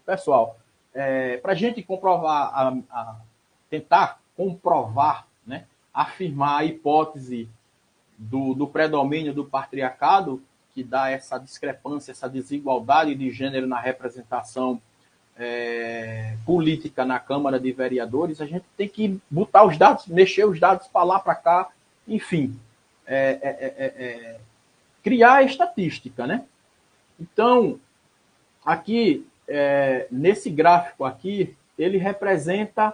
pessoal, para a gente comprovar, tentar comprovar, né, afirmar a hipótese do predomínio do patriarcado, que dá essa discrepância, essa desigualdade de gênero na representação política na Câmara de Vereadores, a gente tem que botar os dados, mexer os dados para lá, para cá, enfim, criar a estatística, né? Então, aqui, nesse gráfico aqui, ele representa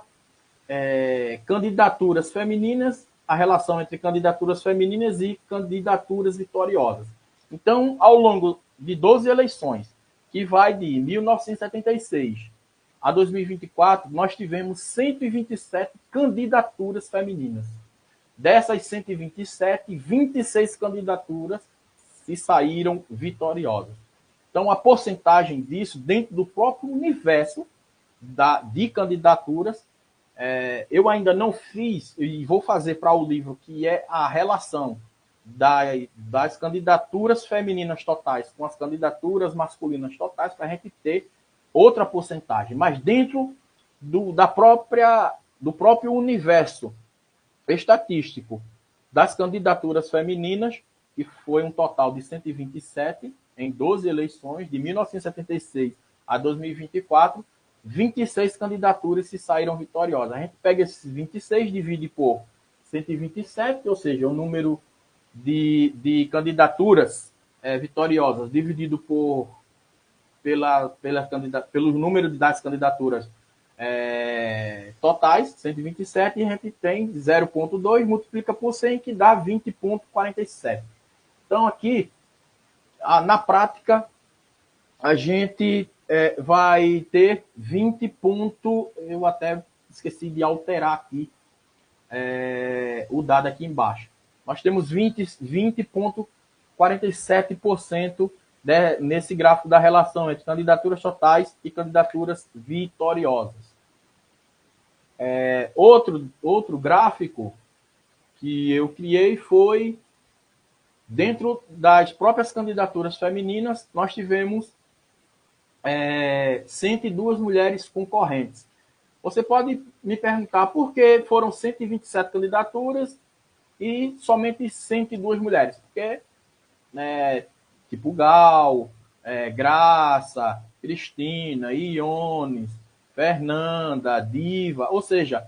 candidaturas femininas, a relação entre candidaturas femininas e candidaturas vitoriosas. Então, ao longo de 12 eleições, que vai de 1976 a 2024, nós tivemos 127 candidaturas femininas. Dessas 127, 26 candidaturas se saíram vitoriosas. Então, a porcentagem disso, dentro do próprio universo de candidaturas, eu ainda não fiz, e vou fazer para o livro, que é a relação das candidaturas femininas totais com as candidaturas masculinas totais, para a gente ter outra porcentagem. Mas dentro do próprio universo estatístico das candidaturas femininas, que foi um total de 127 em 12 eleições, de 1976 a 2024, 26 candidaturas se saíram vitoriosas. A gente pega esses 26, divide por 127, ou seja, o número de candidaturas vitoriosas dividido pelo número das candidaturas totais, 127, e a gente tem 0,2, multiplica por 100, que dá 20,47. Então, aqui, na prática, a gente vai ter 20 eu até esqueci de alterar aqui o dado aqui embaixo. Nós temos 20,47% nesse gráfico da relação entre candidaturas totais e candidaturas vitoriosas. Outro gráfico que eu criei foi, dentro das próprias candidaturas femininas, nós tivemos 102 mulheres concorrentes. Você pode me perguntar por que foram 127 candidaturas e somente 102 mulheres. Porque, tipo Gal, Graça, Cristina, Iones, Fernanda, Diva, ou seja,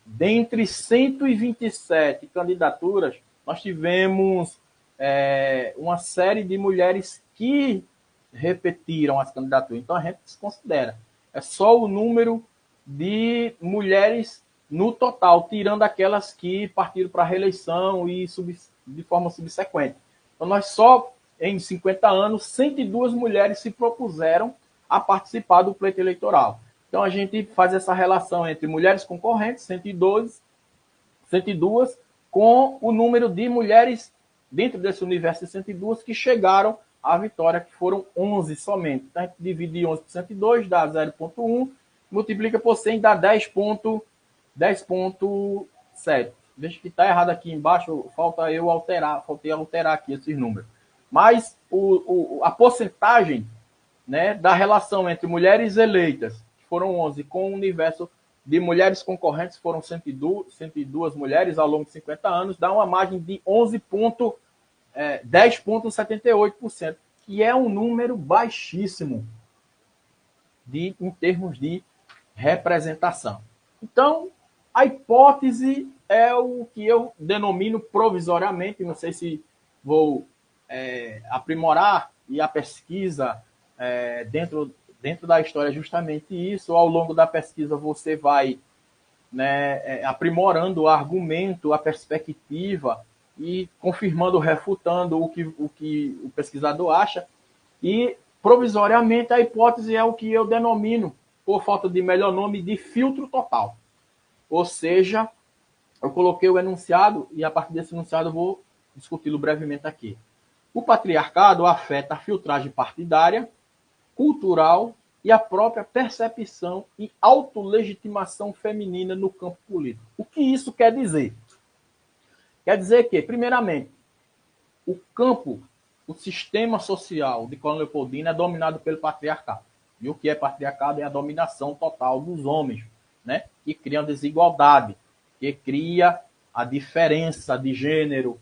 dentre 127 candidaturas, nós tivemos uma série de mulheres que repetiram as candidaturas. Então, a gente desconsidera. É só o número de mulheres no total, tirando aquelas que partiram para a reeleição e de forma subsequente. Então, nós só, em 50 anos, 102 mulheres se propuseram a participar do pleito eleitoral. Então, a gente faz essa relação entre mulheres concorrentes, 102, com o número de mulheres dentro desse universo de 102 que chegaram à vitória, que foram 11 somente. Então, a gente divide 11 por 102, dá 0,1, multiplica por 100, dá 10,7. Veja que está errado aqui embaixo, faltei alterar aqui esses números. Mas a porcentagem, né, da relação entre mulheres eleitas, que foram 11, com o universo de mulheres concorrentes, foram 102 mulheres ao longo de 50 anos, dá uma margem de 10,78%, que é um número baixíssimo em termos de representação. Então, a hipótese é o que eu denomino provisoriamente, não sei se vou aprimorar, e a pesquisa dentro da história é justamente isso. Ao longo da pesquisa você vai, né, aprimorando o argumento, a perspectiva e confirmando, refutando o que o pesquisador acha. E, provisoriamente, a hipótese é o que eu denomino, por falta de melhor nome, de filtro total. Ou seja, eu coloquei o enunciado e, a partir desse enunciado, eu vou discuti-lo brevemente aqui. O patriarcado afeta a filtragem partidária, cultural e a própria percepção e autolegitimação feminina no campo político. O que isso quer dizer? Quer dizer que, primeiramente, o sistema social de Coronel Leopoldina é dominado pelo patriarcado. E o que é patriarcado é a dominação total dos homens, né? Que cria a desigualdade, que cria a diferença de gênero,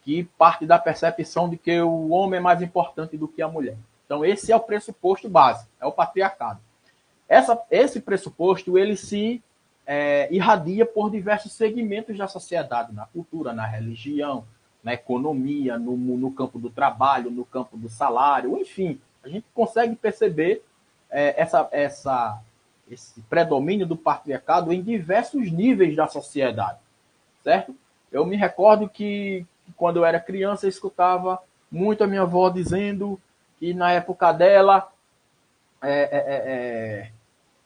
que parte da percepção de que o homem é mais importante do que a mulher. Então, esse é o pressuposto básico, é o patriarcado. Esse pressuposto, ele se irradia por diversos segmentos da sociedade, na cultura, na religião, na economia, no campo do trabalho, no campo do salário, enfim. A gente consegue perceber esse predomínio do patriarcado em diversos níveis da sociedade, certo? Eu me recordo que, quando eu era criança, eu escutava muito a minha avó dizendo que, na época dela,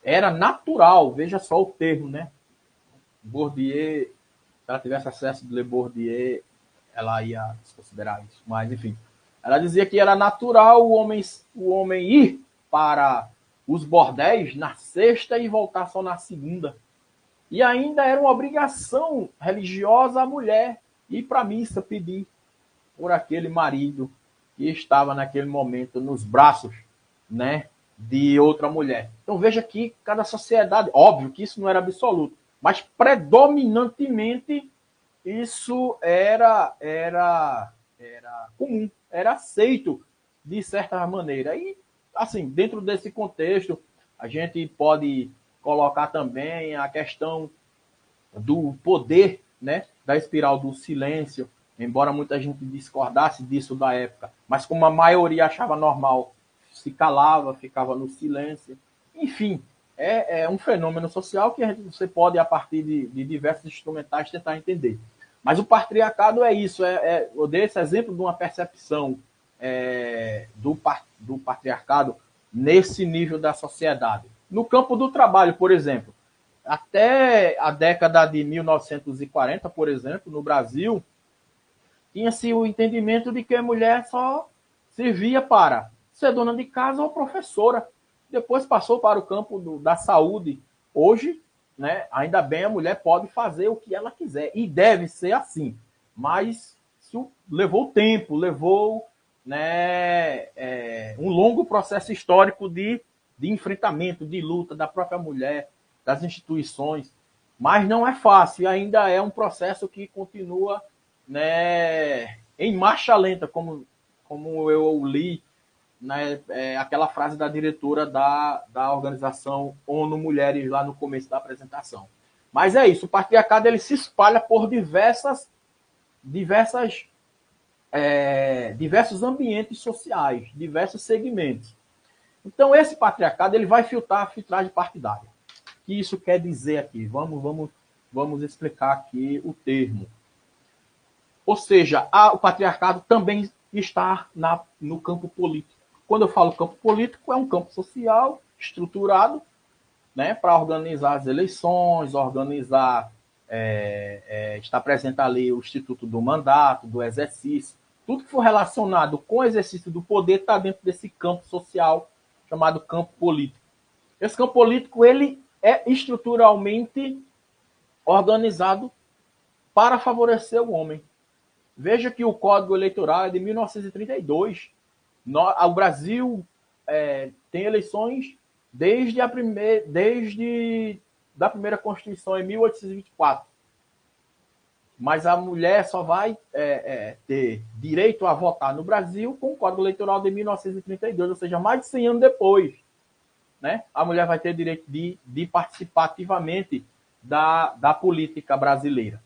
era natural, veja só o termo, né? Bourdieu, se ela tivesse acesso de ler Bourdieu, ela ia considerar isso. Mas, enfim, ela dizia que era natural o homem ir para os bordéis na sexta e voltar só na segunda. E ainda era uma obrigação religiosa a mulher ir para a missa pedir por aquele marido que estava naquele momento nos braços, né, de outra mulher. Então veja que cada sociedade, óbvio que isso não era absoluto, mas predominantemente isso era comum, era aceito de certa maneira. E, assim, dentro desse contexto, a gente pode colocar também a questão do poder, né, da espiral do silêncio, embora muita gente discordasse disso da época, mas como a maioria achava normal, se calava, ficava no silêncio. Enfim, é um fenômeno social que você pode, a partir de diversos instrumentais, tentar entender. Mas o patriarcado é isso, eu dei esse exemplo de uma percepção do patriarcado nesse nível da sociedade. No campo do trabalho, por exemplo, até a década de 1940, por exemplo, no Brasil, tinha-se o entendimento de que a mulher só servia para ser dona de casa ou professora. Depois passou para o campo da saúde. Hoje, né, ainda bem, a mulher pode fazer o que ela quiser, e deve ser assim. Mas isso levou tempo, levou, né, um longo processo histórico de enfrentamento, de luta da própria mulher, das instituições. Mas não é fácil, ainda é um processo que continua, né, em marcha lenta, como eu li né, aquela frase da diretora da organização ONU Mulheres lá no começo da apresentação. Mas é isso, o patriarcado ele se espalha por diversos ambientes sociais, diversos segmentos. Então, esse patriarcado ele vai filtrar a filtragem partidária. O que isso quer dizer aqui? Vamos explicar aqui o termo. Ou seja, o patriarcado também está no campo político. Quando eu falo campo político, é um campo social estruturado, né, para organizar as eleições, está presente ali o Instituto do Mandato, do Exercício. Tudo que for relacionado com o exercício do poder está dentro desse campo social chamado campo político. Esse campo político ele é estruturalmente organizado para favorecer o homem. Veja que o Código Eleitoral é de 1932. O Brasil tem eleições desde da primeira Constituição, em 1824. Mas a mulher só vai ter direito a votar no Brasil com o Código Eleitoral de 1932, ou seja, mais de 100 anos depois. Né? A mulher vai ter direito de participar ativamente da política brasileira.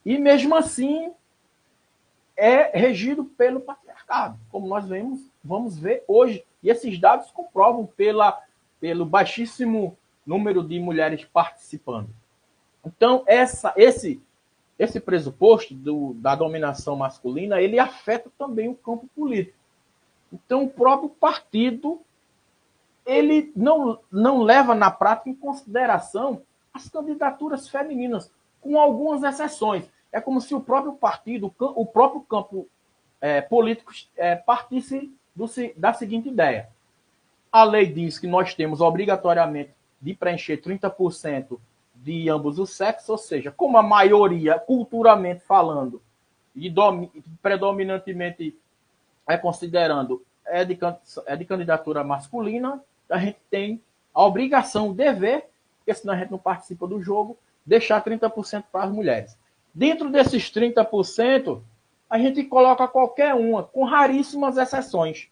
E mesmo assim, é regido pelo patriarcado, como nós vamos ver hoje. E esses dados comprovam pelo baixíssimo número de mulheres participando. Então, esse pressuposto da dominação masculina, ele afeta também o campo político. Então, o próprio partido ele não leva na prática em consideração as candidaturas femininas, com algumas exceções. É como se o próprio partido, o próprio campo político partisse da seguinte ideia. A lei diz que nós temos obrigatoriamente de preencher 30% de ambos os sexos, ou seja, como a maioria, culturalmente falando, e predominantemente considerando de candidatura masculina, a gente tem a obrigação, o dever, porque senão a gente não participa do jogo, deixar 30% para as mulheres. Dentro desses 30%, a gente coloca qualquer uma, com raríssimas exceções.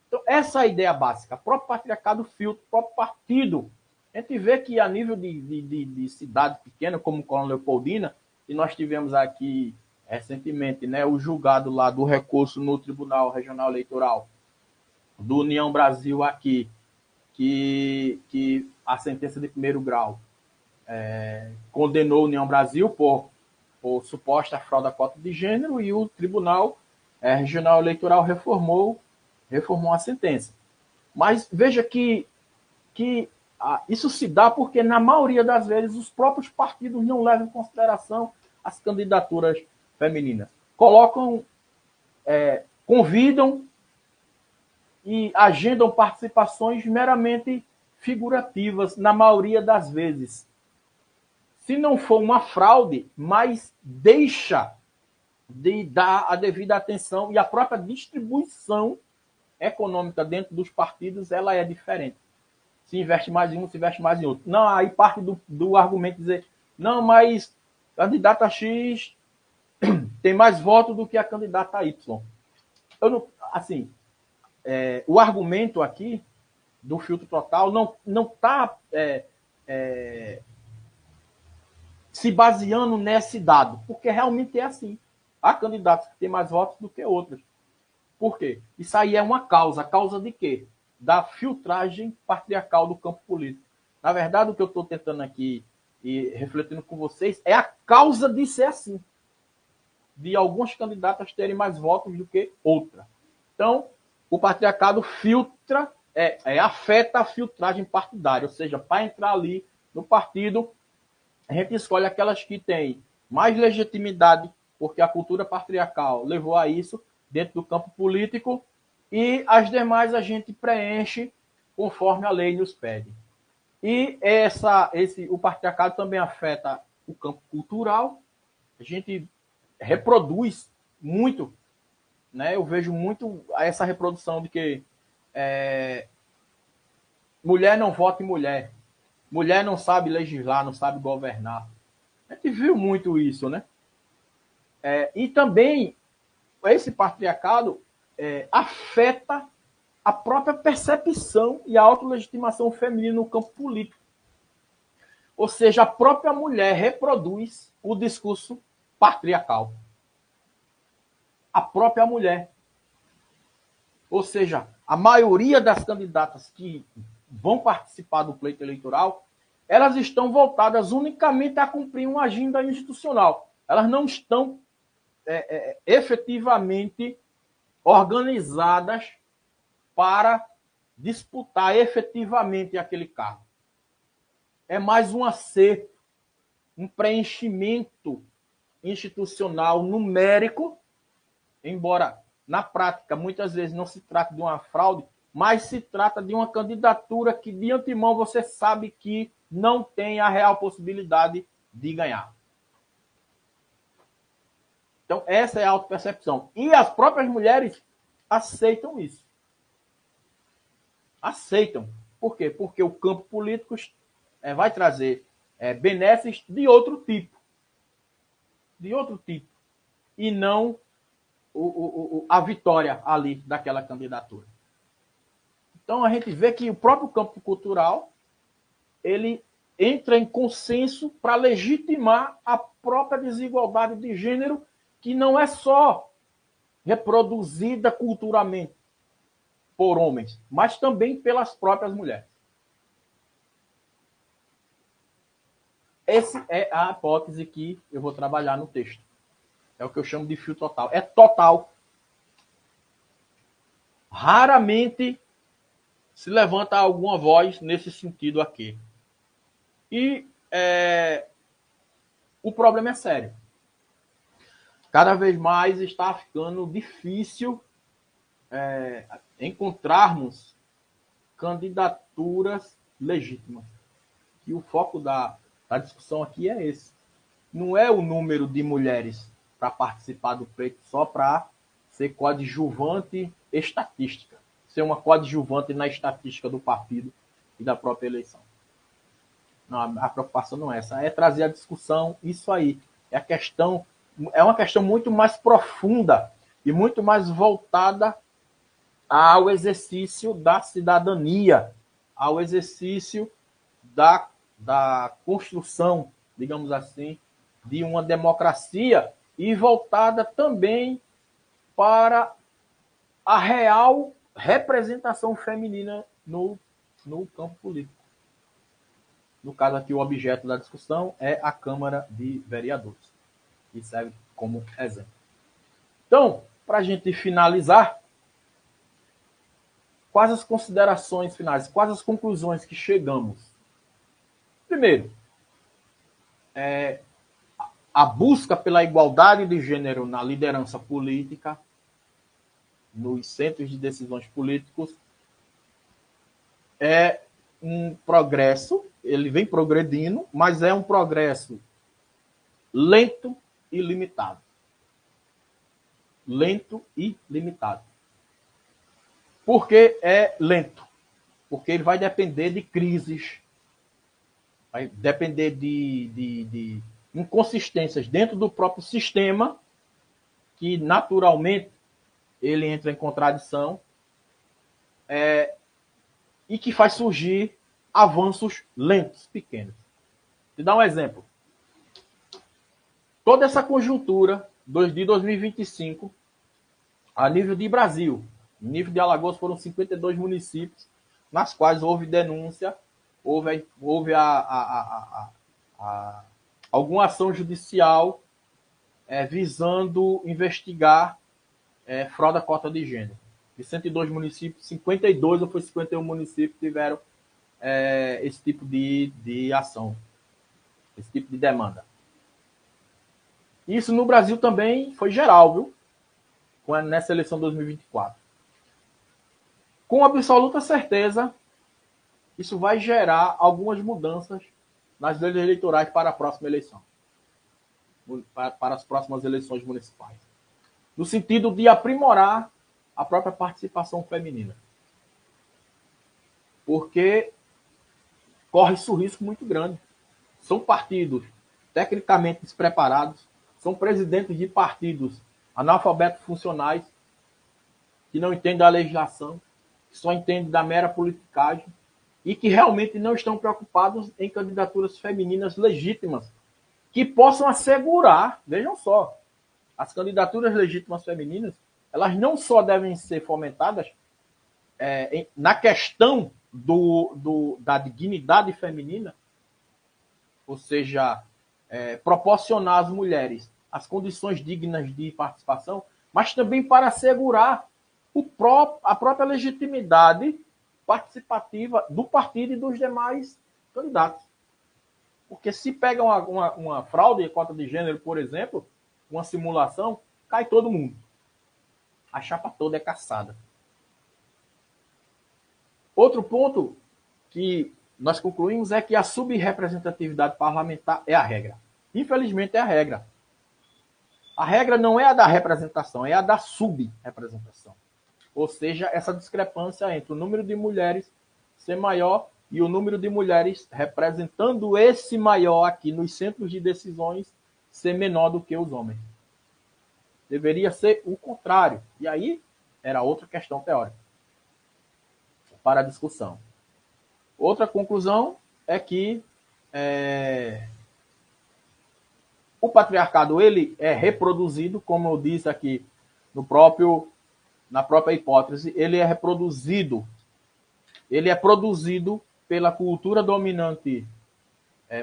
Então, essa é a ideia básica. O próprio patriarcado filtra, o próprio partido. A gente vê que a nível de cidade pequena, como Coronel Leopoldina, e nós tivemos aqui recentemente, né, o julgado lá do recurso no Tribunal Regional Eleitoral do União Brasil aqui, que a sentença de primeiro grau condenou a União Brasil por suposta fraude à cota de gênero, e o Tribunal Regional Eleitoral reformou a sentença. Mas veja que isso se dá porque, na maioria das vezes, os próprios partidos não levam em consideração as candidaturas femininas. Convidam e agendam participações meramente figurativas, na maioria das vezes. Se não for uma fraude, mas deixa de dar a devida atenção, e a própria distribuição econômica dentro dos partidos ela é diferente. Se investe mais em um, se investe mais em outro. Não, aí parte do argumento dizer, não, mas a candidata X tem mais voto do que a candidata Y. O argumento aqui do filtro total não está se baseando nesse dado, porque realmente é assim. Há candidatos que têm mais votos do que outros. Por quê? Isso aí é uma causa. Causa de quê? Da filtragem patriarcal do campo político. Na verdade, o que eu estou tentando aqui e refletindo com vocês é a causa de ser assim. De alguns candidatos terem mais votos do que outra. Então, o patriarcado filtra, afeta a filtragem partidária. Ou seja, para entrar ali no partido, a gente escolhe aquelas que têm mais legitimidade, porque a cultura patriarcal levou a isso dentro do campo político, e as demais a gente preenche conforme a lei nos pede. E o patriarcado também afeta o campo cultural. A gente reproduz muito, né? Eu vejo muito essa reprodução de que mulher não vota em mulher, mulher não sabe legislar, não sabe governar. A gente viu muito isso, né? E também esse patriarcado afeta a própria percepção e a autolegitimação feminina no campo político. Ou seja, a própria mulher reproduz o discurso patriarcal. A própria mulher. Ou seja, a maioria das candidatas que vão participar do pleito eleitoral, elas estão voltadas unicamente a cumprir uma agenda institucional. Elas não estão efetivamente organizadas para disputar efetivamente aquele cargo. É mais um acerto, um preenchimento institucional numérico, embora na prática muitas vezes não se trate de uma fraude, mas se trata de uma candidatura que de antemão você sabe que não tem a real possibilidade de ganhar. Então essa é a autopercepção. E as próprias mulheres aceitam isso. Aceitam. Por quê? Porque o campo político vai trazer benesses de outro tipo. De outro tipo. E não a vitória ali daquela candidatura. Então a gente vê que o próprio campo cultural ele entra em consenso para legitimar a própria desigualdade de gênero, que não é só reproduzida culturalmente por homens, mas também pelas próprias mulheres. Essa é a hipótese que eu vou trabalhar no texto. É o que eu chamo de fio total. É total. Raramente se levanta alguma voz nesse sentido aqui. E o problema é sério. Cada vez mais está ficando difícil encontrarmos candidaturas legítimas. E o foco da discussão aqui é esse. Não é o número de mulheres para participar do pleito só para ser coadjuvante estatística. Ser uma coadjuvante na estatística do partido e da própria eleição. Não, a preocupação não é essa. É trazer a discussão, isso aí. É uma questão muito mais profunda e muito mais voltada ao exercício da cidadania, ao exercício da construção, digamos assim, de uma democracia e voltada também para a real representação feminina no campo político. No caso aqui, o objeto da discussão é a Câmara de Vereadores, que serve como exemplo. Então, para a gente finalizar, quais as considerações finais, quais as conclusões que chegamos? Primeiro, a busca pela igualdade de gênero na liderança política, nos centros de decisões políticos, é um progresso, ele vem progredindo, mas é um progresso lento e limitado. Lento e limitado. Por que é lento? Porque ele vai depender de crises, vai depender de inconsistências dentro do próprio sistema, que naturalmente ele entra em contradição, e que faz surgir avanços lentos, pequenos. Vou te dar um exemplo. Toda essa conjuntura de 2025, a nível de Brasil, no nível de Alagoas foram 52 municípios, nas quais houve denúncia, houve alguma ação judicial visando investigar fraude à cota de gênero. De 102 municípios, 52 ou foi 51 municípios tiveram esse tipo de ação, esse tipo de demanda. Isso no Brasil também foi geral, viu? Nessa eleição de 2024. Com absoluta certeza, isso vai gerar algumas mudanças nas leis eleitorais para a próxima eleição, para as próximas eleições municipais, no sentido de aprimorar a própria participação feminina. Porque corre-se um risco muito grande. São partidos tecnicamente despreparados, são presidentes de partidos analfabetos funcionais, que não entendem a legislação, que só entendem da mera politicagem e que realmente não estão preocupados em candidaturas femininas legítimas, que possam assegurar, vejam só, as candidaturas legítimas femininas, elas não só devem ser fomentadas na questão da dignidade feminina, ou seja, proporcionar às mulheres as condições dignas de participação, mas também para assegurar a própria legitimidade participativa do partido e dos demais candidatos. Porque se pega uma fraude de cota de gênero, por exemplo, uma simulação, cai todo mundo. A chapa toda é caçada. Outro ponto que nós concluímos é que a subrepresentatividade parlamentar é a regra. Infelizmente é a regra. A regra não é a da representação, é a da subrepresentação. Ou seja, essa discrepância entre o número de mulheres ser maior e o número de mulheres representando esse maior aqui nos centros de decisões ser menor do que os homens. Deveria ser o contrário. E aí era outra questão teórica para a discussão. Outra conclusão é que o patriarcado ele é reproduzido, como eu disse aqui na própria hipótese, ele é produzido pela cultura dominante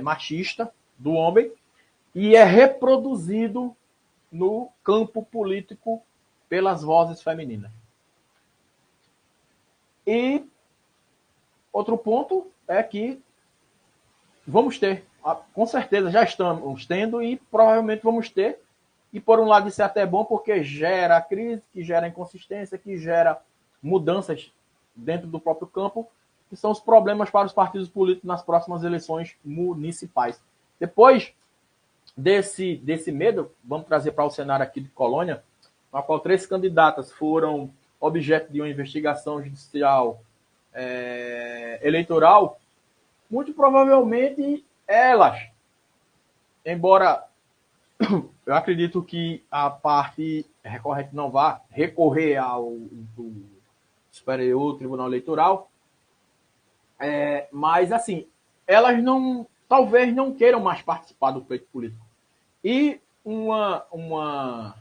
machista do homem e é reproduzido no campo político pelas vozes femininas. E outro ponto é que vamos ter, com certeza já estamos tendo e provavelmente vamos ter, e por um lado isso é até bom porque gera crise, que gera inconsistência, que gera mudanças dentro do próprio campo, que são os problemas para os partidos políticos nas próximas eleições municipais. Depois desse medo, vamos trazer para o cenário aqui de Colônia, na qual 3 candidatas foram objeto de uma investigação judicial eleitoral, muito provavelmente elas, embora eu acredito que a parte recorrente não vá recorrer ao Superior Tribunal Eleitoral, mas assim, elas talvez não queiram mais participar do pleito político. E uma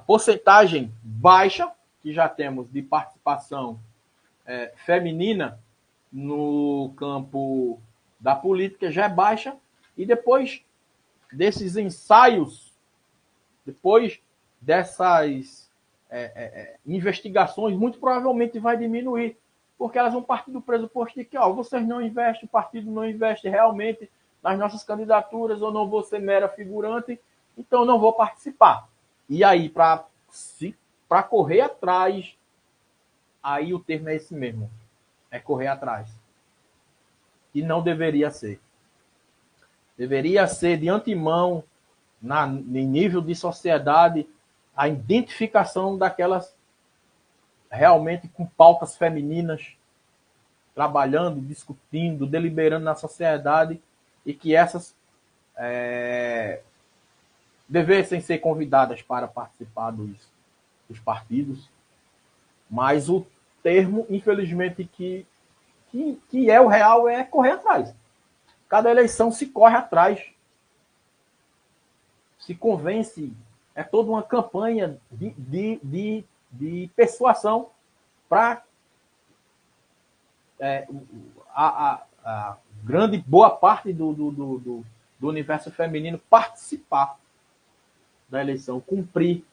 porcentagem baixa que já temos de participação feminina no campo da política já é baixa, e depois desses ensaios, depois dessas investigações, muito provavelmente vai diminuir, porque elas vão partir do pressuposto de que vocês não investem, o partido não investe realmente nas nossas candidaturas, eu não vou ser mera figurante, então não vou participar. E aí, para correr atrás, aí o termo é esse mesmo, é correr atrás. E não deveria ser. Deveria ser de antemão, em nível de sociedade, a identificação daquelas realmente com pautas femininas, trabalhando, discutindo, deliberando na sociedade, e que essas devessem ser convidadas para participar dos partidos. Mas o termo, infelizmente, que é o real é correr atrás. Cada eleição se corre atrás. Se convence. É toda uma campanha de persuasão para a grande boa parte do universo feminino participar da eleição, cumprir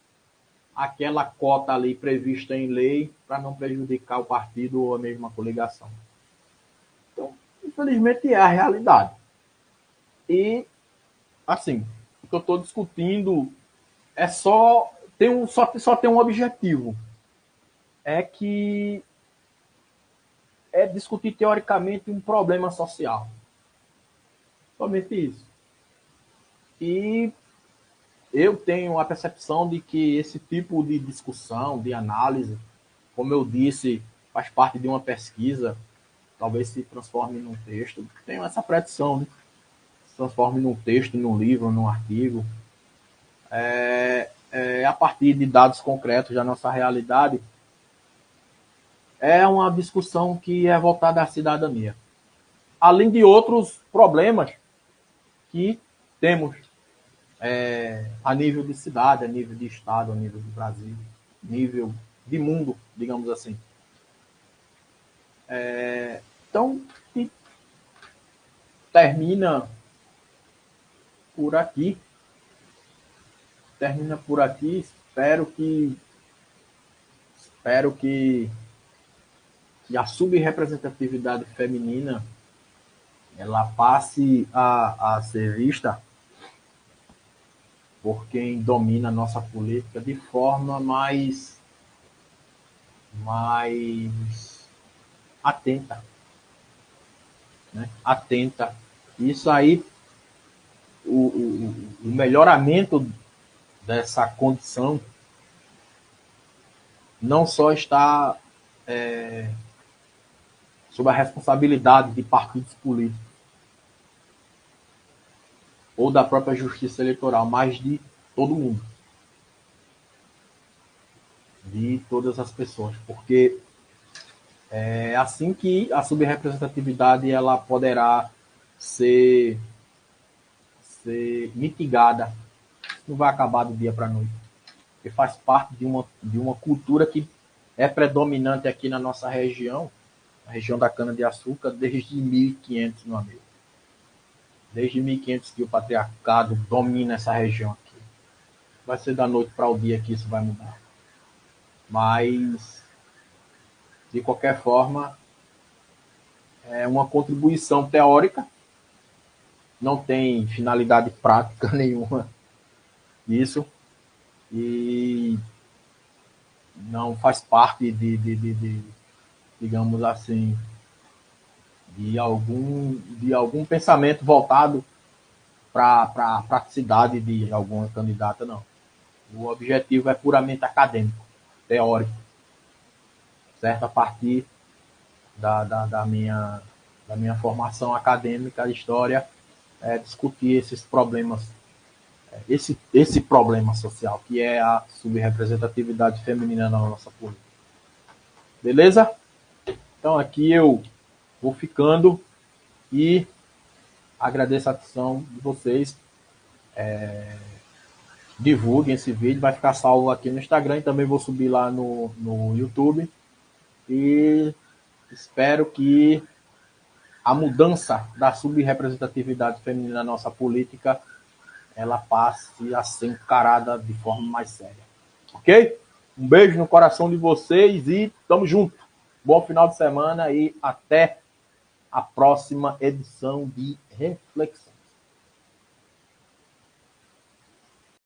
aquela cota ali prevista em lei para não prejudicar o partido ou a mesma coligação. Então, infelizmente, é a realidade. E, assim, o que eu estou discutindo é só tem um objetivo. É que é discutir teoricamente um problema social. Somente isso. E eu tenho a percepção de que esse tipo de discussão, de análise, como eu disse, faz parte de uma pesquisa, talvez se transforme num texto. Tenho essa predição, né? Se transforme num texto, num livro, num artigo. A partir de dados concretos da nossa realidade, é uma discussão que é voltada à cidadania. Além de outros problemas que temos a nível de cidade, a nível de estado, a nível do Brasil, nível de mundo, digamos assim. Então, termina por aqui. Termina por aqui. Espero que a subrepresentatividade feminina ela passe a ser vista por quem domina a nossa política de forma mais atenta, né? Atenta. Isso aí, o melhoramento dessa condição não só está sob a responsabilidade de partidos políticos ou da própria justiça eleitoral, mas de todo mundo, de todas as pessoas, porque é assim que a subrepresentatividade ela poderá ser mitigada. Não vai acabar do dia para a noite, porque faz parte de uma cultura que é predominante aqui na nossa região, a região da cana-de-açúcar, desde 1500, meu amigo. Desde 1500 que o patriarcado domina essa região aqui. Vai ser da noite para o dia que isso vai mudar. Mas, de qualquer forma, é uma contribuição teórica, não tem finalidade prática nenhuma isso, e não faz parte de digamos assim, de algum pensamento voltado para a praticidade de alguma candidata, não. O objetivo é puramente acadêmico, teórico, certo? A partir da minha formação acadêmica, de história, discutir esses problemas, esse problema social, que é a subrepresentatividade feminina na nossa política. Beleza? Então aqui eu vou ficando e agradeço a atenção de vocês. Divulguem esse vídeo, vai ficar salvo aqui no Instagram e também vou subir lá no YouTube. E espero que a mudança da subrepresentatividade feminina na nossa política ela passe a ser encarada de forma mais séria. Ok? Um beijo no coração de vocês e tamo junto. Bom final de semana e até a próxima edição de Reflexão.